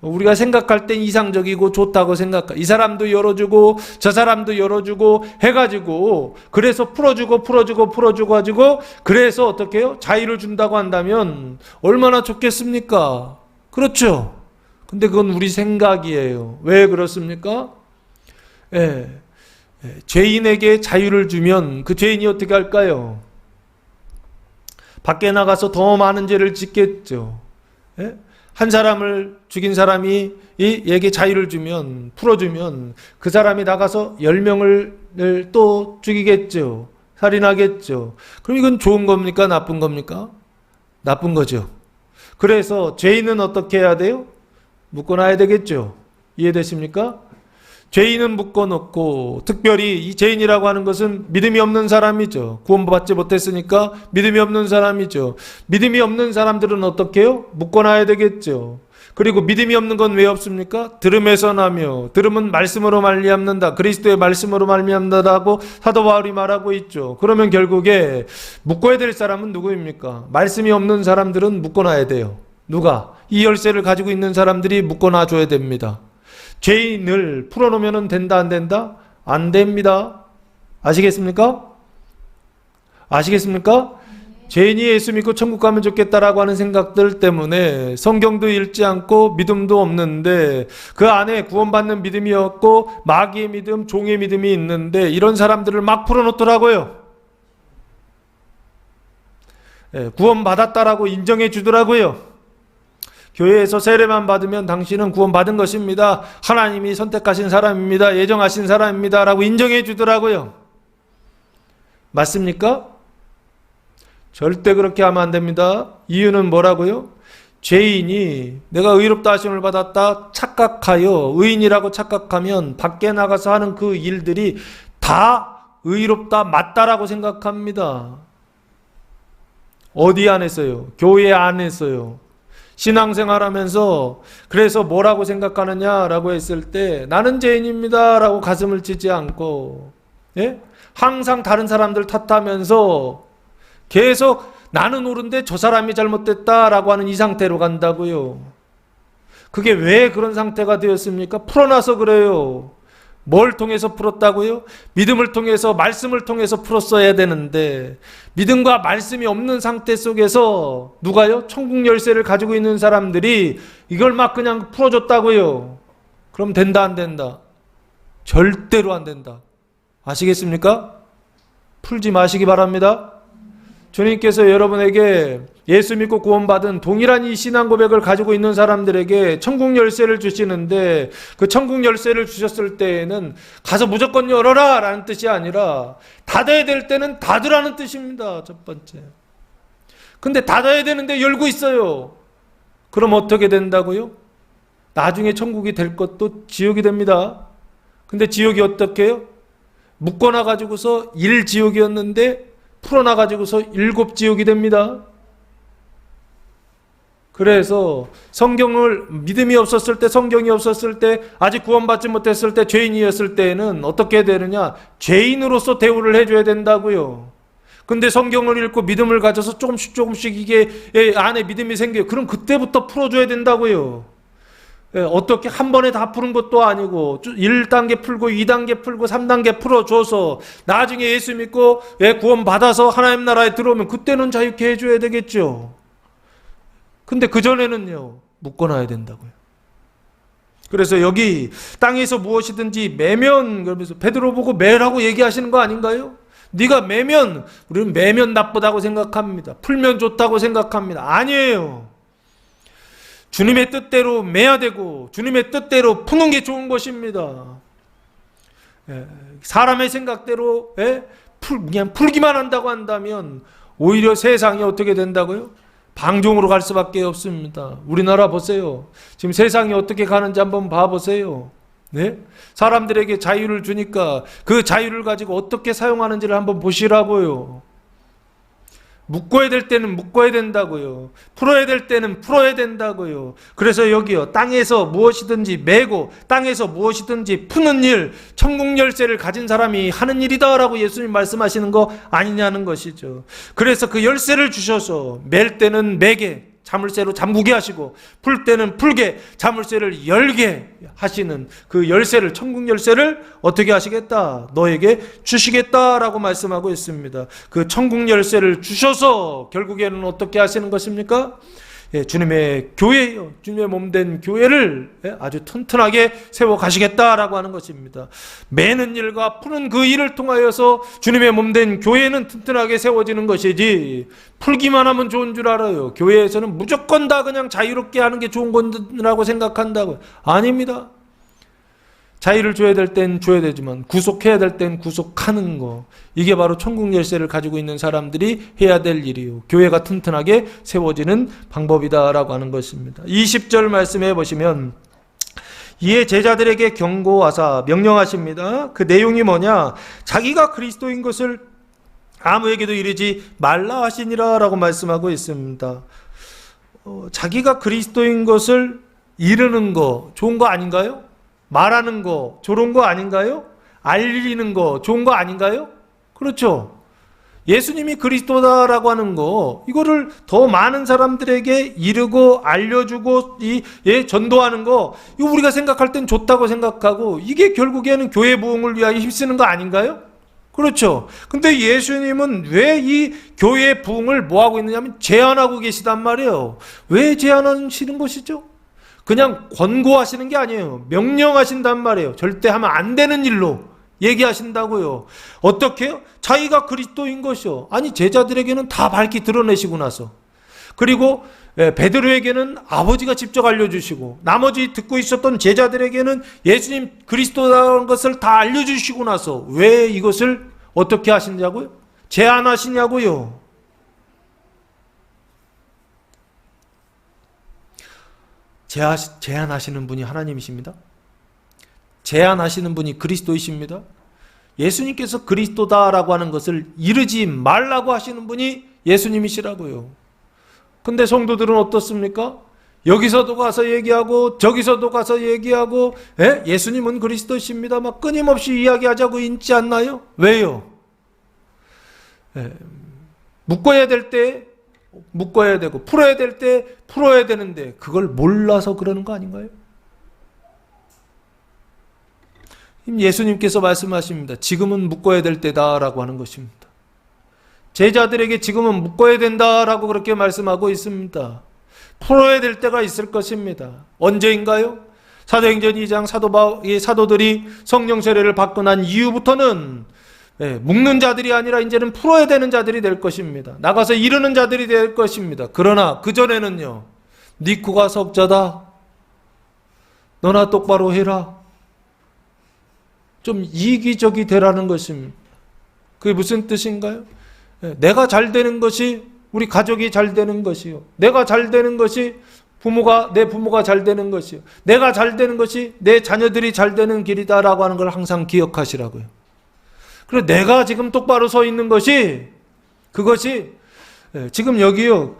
우리가 생각할 땐 이상적이고 좋다고 생각해. 이 사람도 열어주고 저 사람도 열어주고 해가지고, 그래서 풀어주고 가지고, 그래서 어떻게 해요? 자유를 준다고 한다면 얼마나 좋겠습니까? 그렇죠? 근데 그건 우리 생각이에요. 왜 그렇습니까? 죄인에게 자유를 주면 그 죄인이 어떻게 할까요? 밖에 나가서 더 많은 죄를 짓겠죠. 한 사람을 죽인 사람이 얘에게 자유를 주면, 풀어주면 그 사람이 나가서 10명을 또 죽이겠죠. 살인하겠죠. 그럼 이건 좋은 겁니까? 나쁜 겁니까? 나쁜 거죠. 그래서 죄인은 어떻게 해야 돼요? 묶어놔야 되겠죠. 이해되십니까? 죄인은 묶어놓고, 특별히 이 죄인이라고 하는 것은 믿음이 없는 사람이죠. 구원받지 못했으니까 믿음이 없는 사람이죠. 믿음이 없는 사람들은 어떻게 해요? 묶어놔야 되겠죠. 그리고 믿음이 없는 건 왜 없습니까? 들음에서 나며, 들음은 말씀으로 말미암는다. 그리스도의 말씀으로 말미암는다라고 사도 바울이 말하고 있죠. 그러면 결국에 묶어야 될 사람은 누구입니까? 말씀이 없는 사람들은 묶어놔야 돼요. 누가? 이 열쇠를 가지고 있는 사람들이 묶어놔 줘야 됩니다. 죄인을 풀어놓으면 된다, 안 된다? 안 됩니다. 아시겠습니까? 아시겠습니까? 죄인이 예수 믿고 천국 가면 좋겠다라고 하는 생각들 때문에 성경도 읽지 않고 믿음도 없는데, 그 안에 구원받는 믿음이 없고 마귀의 믿음, 종의 믿음이 있는데, 이런 사람들을 막 풀어놓더라고요. 구원받았다라고 인정해 주더라고요. 교회에서 세례만 받으면 당신은 구원받은 것입니다. 하나님이 선택하신 사람입니다. 예정하신 사람입니다. 라고 인정해 주더라고요. 맞습니까? 절대 그렇게 하면 안 됩니다. 이유는 뭐라고요? 죄인이 내가 의롭다 하심을 받았다 착각하여, 의인이라고 착각하면 밖에 나가서 하는 그 일들이 다 의롭다, 맞다라고 생각합니다. 어디 안에서요? 교회 안에서요. 신앙생활 하면서 그래서 뭐라고 생각하느냐라고 했을 때, 나는 죄인입니다 라고 가슴을 치지 않고, 항상 다른 사람들 탓하면서 계속 나는 옳은데 저 사람이 잘못됐다라고 하는 이 상태로 간다고요. 그게 왜 그런 상태가 되었습니까? 풀어놔서 그래요. 뭘 통해서 풀었다고요? 믿음을 통해서, 말씀을 통해서 풀었어야 되는데, 믿음과 말씀이 없는 상태 속에서 누가요? 천국 열쇠를 가지고 있는 사람들이 이걸 막 그냥 풀어줬다고요. 그럼 된다, 안 된다? 절대로 안 된다. 아시겠습니까? 풀지 마시기 바랍니다. 주님께서 여러분에게 예수 믿고 구원받은 동일한 이 신앙 고백을 가지고 있는 사람들에게 천국 열쇠를 주시는데, 그 천국 열쇠를 주셨을 때에는 가서 무조건 열어라 라는 뜻이 아니라 닫아야 될 때는 닫으라는 뜻입니다. 첫 번째. 근데 닫아야 되는데 열고 있어요. 그럼 어떻게 된다고요? 나중에 천국이 될 것도 지옥이 됩니다. 근데 지옥이 어떻게 해요? 묶어놔가지고서 1지옥이었는데 풀어놔가지고서 7지옥이 됩니다. 그래서 성경을, 믿음이 없었을 때, 성경이 없었을 때, 아직 구원받지 못했을 때, 죄인이었을 때에는 어떻게 되느냐? 죄인으로서 대우를 해줘야 된다고요. 근데 성경을 읽고 믿음을 가져서 조금씩 이게 안에 믿음이 생겨요. 그럼 그때부터 풀어줘야 된다고요. 어떻게 한 번에 다 푸는 것도 아니고 1단계 풀고 2단계 풀고 3단계 풀어줘서 나중에 예수 믿고 구원받아서 하나님 나라에 들어오면 그때는 자유케 해줘야 되겠죠. 근데 그전에는요, 묶어놔야 된다고요. 그래서 여기 땅에서 무엇이든지 매면, 그러면서 베드로 보고 매라고 얘기하시는 거 아닌가요? 네가 매면, 우리는 매면 나쁘다고 생각합니다. 풀면 좋다고 생각합니다. 아니에요. 주님의 뜻대로 매야 되고 주님의 뜻대로 푸는 게 좋은 것입니다. 사람의 생각대로 그냥 풀기만 한다고 한다면 오히려 세상이 어떻게 된다고요? 방종으로 갈 수밖에 없습니다. 우리나라 보세요. 지금 세상이 어떻게 가는지 한번 봐보세요. 네? 사람들에게 자유를 주니까 그 자유를 가지고 어떻게 사용하는지를 한번 보시라고요. 묶어야 될 때는 묶어야 된다고요. 풀어야 될 때는 풀어야 된다고요. 그래서 여기요, 땅에서 무엇이든지 메고 땅에서 무엇이든지 푸는 일, 천국 열쇠를 가진 사람이 하는 일이다라고 예수님 말씀하시는 거 아니냐는 것이죠. 그래서 그 열쇠를 주셔서 맬 때는 매게, 자물쇠로 잠그게 하시고 풀 때는 풀게, 자물쇠를 열게 하시는 그 열쇠를, 천국 열쇠를 어떻게 하시겠다? 너에게 주시겠다라고 말씀하고 있습니다. 그 천국 열쇠를 주셔서 결국에는 어떻게 하시는 것입니까? 예, 주님의 교회요, 주님의 몸된 교회를 아주 튼튼하게 세워 가시겠다라고 하는 것입니다. 매는 일과 푸는 그 일을 통하여서 주님의 몸된 교회는 튼튼하게 세워지는 것이지, 풀기만 하면 좋은 줄 알아요. 교회에서는 무조건 다 그냥 자유롭게 하는 게 좋은 거라고 생각한다고요. 아닙니다. 자유를 줘야 될 땐 줘야 되지만 구속해야 될 땐 구속하는 거, 이게 바로 천국 열쇠를 가지고 있는 사람들이 해야 될 일이요, 교회가 튼튼하게 세워지는 방법이다라고 하는 것입니다. 20절 말씀해 보시면, 이에 제자들에게 경고하사 명령하십니다. 그 내용이 뭐냐? 자기가 그리스도인 것을 아무에게도 이르지 말라 하시니라 라고 말씀하고 있습니다. 자기가 그리스도인 것을 이르는 거 좋은 거 아닌가요? 말하는 거 좋은 거 아닌가요? 알리는 거 좋은 거 아닌가요? 그렇죠. 예수님이 그리스도다라고 하는 거, 이거를 더 많은 사람들에게 이르고 알려주고 전도하는 거, 이거 우리가 생각할 땐 좋다고 생각하고, 이게 결국에는 교회 부흥을 위하여 힘쓰는 거 아닌가요? 그렇죠. 근데 예수님은 왜 이 교회 부흥을 뭐하고 있느냐면 제한하고 계시단 말이에요. 왜 제한하시는 것이죠? 그냥 권고하시는 게 아니에요. 명령하신단 말이에요. 절대 하면 안 되는 일로 얘기하신다고요. 어떻게요? 자기가 그리스도인 것이요. 아니, 제자들에게는 다 밝히 드러내시고 나서, 그리고 베드로에게는 아버지가 직접 알려주시고, 나머지 듣고 있었던 제자들에게는 예수님 그리스도라는 것을 다 알려주시고 나서 왜 이것을 어떻게 하시냐고요? 제안하시냐고요. 제안하시는 분이 하나님이십니다. 제안하시는 분이 그리스도이십니다. 예수님께서 그리스도다라고 하는 것을 이르지 말라고 하시는 분이 예수님이시라고요. 근데 성도들은 어떻습니까? 여기서도 가서 얘기하고 저기서도 가서 얘기하고, 예수님은 그리스도이십니다 막 끊임없이 이야기하자고 있지 않나요? 왜요? 묶어야 될 때 묶어야 되고 풀어야 될 때 풀어야 되는데 그걸 몰라서 그러는 거 아닌가요? 예수님께서 말씀하십니다. 지금은 묶어야 될 때다라고 하는 것입니다. 제자들에게 지금은 묶어야 된다라고 그렇게 말씀하고 있습니다. 풀어야 될 때가 있을 것입니다. 언제인가요? 사도행전 2장 사도들이 성령 세례를 받고 난 이후부터는 묶는 자들이 아니라 이제는 풀어야 되는 자들이 될 것입니다. 나가서 이르는 자들이 될 것입니다. 그러나 그전에는요, 네 코가 석자다, 너나 똑바로 해라, 좀 이기적이 되라는 것입니다. 그게 무슨 뜻인가요? 내가 잘 되는 것이 우리 가족이 잘 되는 것이요, 내가 잘 되는 것이 내 부모가 잘 되는 것이요, 내가 잘 되는 것이 내 자녀들이 잘 되는 길이다라고 하는 걸 항상 기억하시라고요. 그리고 내가 지금 똑바로 서 있는 것이, 그것이 지금 여기요,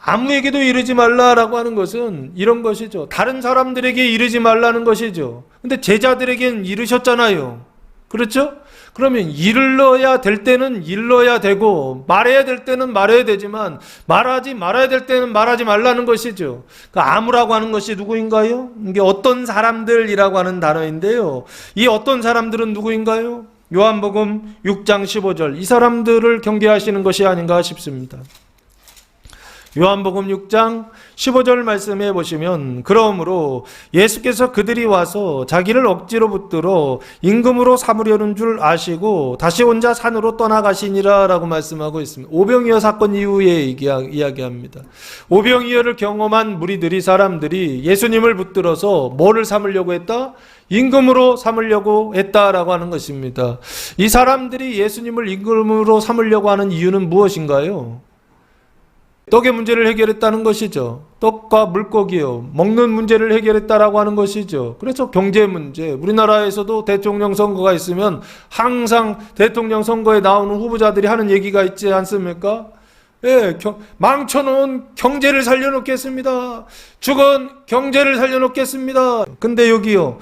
아무에게도 이르지 말라라고 하는 것은 이런 것이죠. 다른 사람들에게 이르지 말라는 것이죠. 근데 제자들에게는 이르셨잖아요. 그렇죠? 그러면 일러야 될 때는 일러야 되고, 말해야 될 때는 말해야 되지만, 말하지 말아야 될 때는 말하지 말라는 것이죠. 그러니까 아무라고 하는 것이 누구인가요? 이게 어떤 사람들이라고 하는 단어인데요, 이 어떤 사람들은 누구인가요? 요한복음 6장 15절, 이 사람들을 경계하시는 것이 아닌가 싶습니다. 요한복음 6장 15절 말씀해 보시면 그러므로 예수께서 그들이 와서 자기를 억지로 붙들어 임금으로 삼으려는 줄 아시고 다시 혼자 산으로 떠나가시니라 라고 말씀하고 있습니다. 오병이어 사건 이후에 이야기합니다. 오병이어를 경험한 무리들이 사람들이 예수님을 붙들어서 뭐를 삼으려고 했다? 임금으로 삼으려고 했다라고 하는 것입니다. 이 사람들이 예수님을 임금으로 삼으려고 하는 이유는 무엇인가요? 떡의 문제를 해결했다는 것이죠. 떡과 물고기요. 먹는 문제를 해결했다라고 하는 것이죠. 그래서 경제 문제. 우리나라에서도 대통령 선거가 있으면 항상 대통령 선거에 나오는 후보자들이 하는 얘기가 있지 않습니까? 예, 망쳐놓은 경제를 살려놓겠습니다. 죽은 경제를 살려놓겠습니다. 근데 여기요.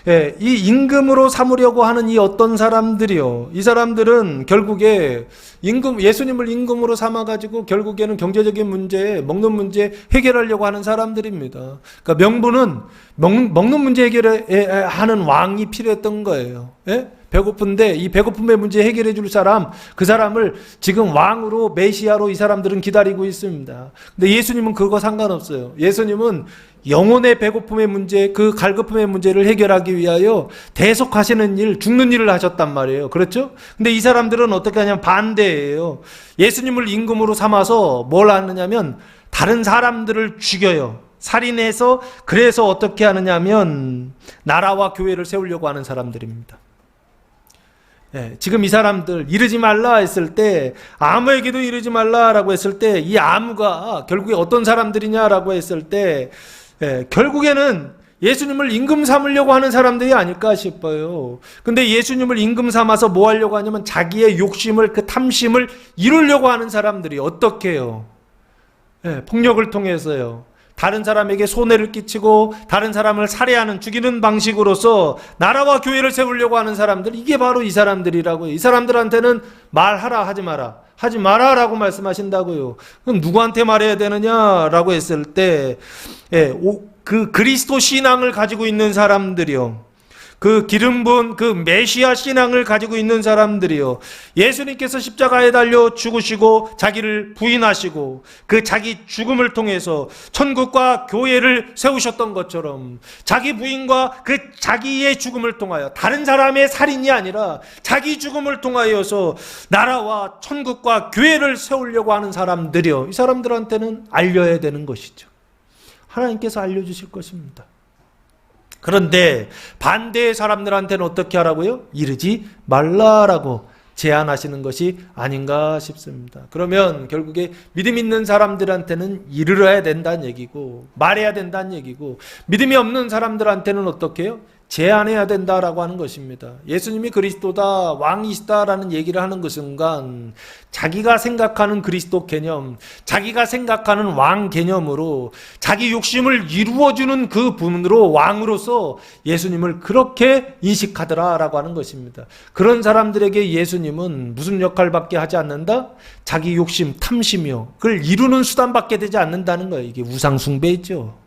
예, 이 임금으로 삼으려고 하는 이 어떤 사람들이요. 이 사람들은 결국에 예수님을 임금으로 삼아가지고 결국에는 경제적인 문제, 먹는 문제 해결하려고 하는 사람들입니다. 그러니까 명분은 먹는 문제 해결하는 왕이 필요했던 거예요. 예? 배고픈데 이 배고픔의 문제 해결해 줄 사람, 그 사람을 지금 왕으로 메시아로 이 사람들은 기다리고 있습니다. 근데 예수님은 그거 상관없어요. 예수님은 영혼의 배고픔의 문제, 그 갈급함의 문제를 해결하기 위하여 대속하시는 일, 죽는 일을 하셨단 말이에요. 그렇죠? 근데 이 사람들은 어떻게 하냐면 반대예요. 예수님을 임금으로 삼아서 뭘 하느냐면 다른 사람들을 죽여요. 살인해서 그래서 어떻게 하느냐면 나라와 교회를 세우려고 하는 사람들입니다. 예, 지금 이 사람들 이르지 말라 했을 때 아무에게도 이르지 말라라고 했을 때 이 아무가 결국에 어떤 사람들이냐라고 했을 때 결국에는 예수님을 임금 삼으려고 하는 사람들이 아닐까 싶어요. 근데 예수님을 임금 삼아서 뭐 하려고 하냐면 자기의 욕심을, 그 탐심을 이루려고 하는 사람들이 어떻게 해요? 폭력을 통해서요. 다른 사람에게 손해를 끼치고 다른 사람을 살해하는, 죽이는 방식으로서 나라와 교회를 세우려고 하는 사람들, 이게 바로 이 사람들이라고요. 이 사람들한테는 말하라 하지 마라, 하지 마라라고 말씀하신다고요. 그럼 누구한테 말해야 되느냐라고 했을 때 그 그리스도 신앙을 가지고 있는 사람들이요, 그 기름 부은 그 메시아 신앙을 가지고 있는 사람들이요, 예수님께서 십자가에 달려 죽으시고 자기를 부인하시고 그 자기 죽음을 통해서 천국과 교회를 세우셨던 것처럼 자기 부인과 그 자기의 죽음을 통하여, 다른 사람의 살인이 아니라 자기 죽음을 통하여서 나라와 천국과 교회를 세우려고 하는 사람들이요, 이 사람들한테는 알려야 되는 것이죠. 하나님께서 알려주실 것입니다. 그런데 반대의 사람들한테는 어떻게 하라고요? 이르지 말라라고 제안하시는 것이 아닌가 싶습니다. 그러면 결국에 믿음 있는 사람들한테는 이르러야 된다는 얘기고, 말해야 된다는 얘기고, 믿음이 없는 사람들한테는 어떻게 해요? 제안해야 된다라고 하는 것입니다. 예수님이 그리스도다, 왕이시다라는 얘기를 하는 그 순간 자기가 생각하는 그리스도 개념, 자기가 생각하는 왕 개념으로 자기 욕심을 이루어주는 그 분으로, 왕으로서 예수님을 그렇게 인식하더라라고 하는 것입니다. 그런 사람들에게 예수님은 무슨 역할밖에 하지 않는다? 자기 욕심, 탐심이요, 그걸 이루는 수단밖에 되지 않는다는 거예요. 이게 우상숭배죠.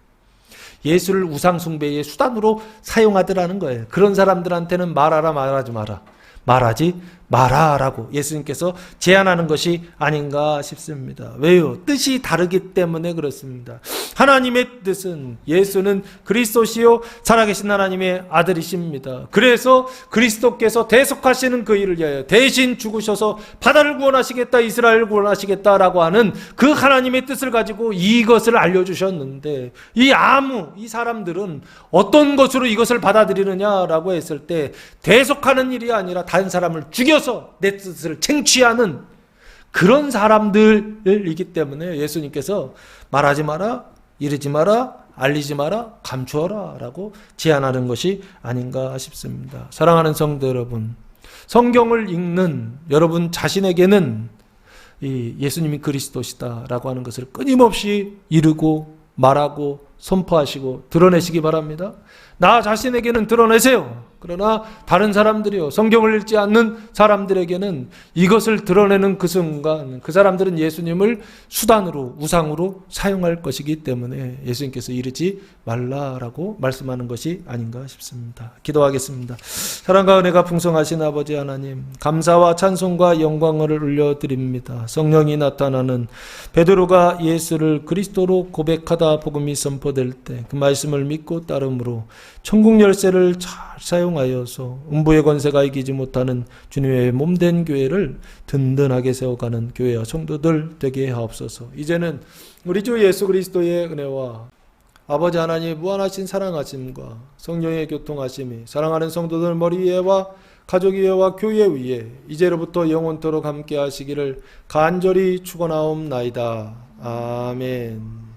예수를 우상숭배의 수단으로 사용하더라는 거예요. 그런 사람들한테는 말하라, 말하지 마라, 말하지 마라라고 예수님께서 제안하는 것이 아닌가 싶습니다. 왜요? 뜻이 다르기 때문에 그렇습니다. 하나님의 뜻은, 예수는 그리스도시요 살아계신 하나님의 아들이십니다. 그래서 그리스도께서 대속하시는 그 일을 위하여 대신 죽으셔서 바다를 구원하시겠다, 이스라엘을 구원하시겠다라고 하는 그 하나님의 뜻을 가지고 이것을 알려주셨는데, 이 사람들은 어떤 것으로 이것을 받아들이느냐라고 했을 때 대속하는 일이 아니라 다른 사람을 죽여서 내 뜻을 쟁취하는 그런 사람들이기 때문에 예수님께서 말하지 마라, 이르지 마라, 알리지 마라, 감추어라 라고 제안하는 것이 아닌가 싶습니다. 사랑하는 성도 여러분, 성경을 읽는 여러분 자신에게는 이 예수님이 그리스도시다 라고 하는 것을 끊임없이 이르고 말하고 선포하시고 드러내시기 바랍니다. 나 자신에게는 드러내세요. 그러나 다른 사람들이요, 성경을 읽지 않는 사람들에게는 이것을 드러내는 그 순간 그 사람들은 예수님을 수단으로, 우상으로 사용할 것이기 때문에 예수님께서 이르지 말라라고 말씀하는 것이 아닌가 싶습니다. 기도하겠습니다. 사랑과 은혜가 풍성하신 아버지 하나님, 감사와 찬송과 영광을 올려드립니다. 성령이 나타나는 베드로가 예수를 그리스도로 고백하다 복음이 선포될 때 그 말씀을 믿고 따름으로 천국 열쇠를 잘 사용하여서 음부의 권세가 이기지 못하는 주님의 몸된 교회를 든든하게 세워가는 교회와 성도들 되게 하옵소서. 이제는 우리 주 예수 그리스도의 은혜와 아버지 하나님의 무한하신 사랑하심과 성령의 교통하심이 사랑하는 성도들 머리 위에와 가족 위에와 교회 위에 이제로부터 영원토록 함께 하시기를 간절히 축원하옵나이다. 아멘.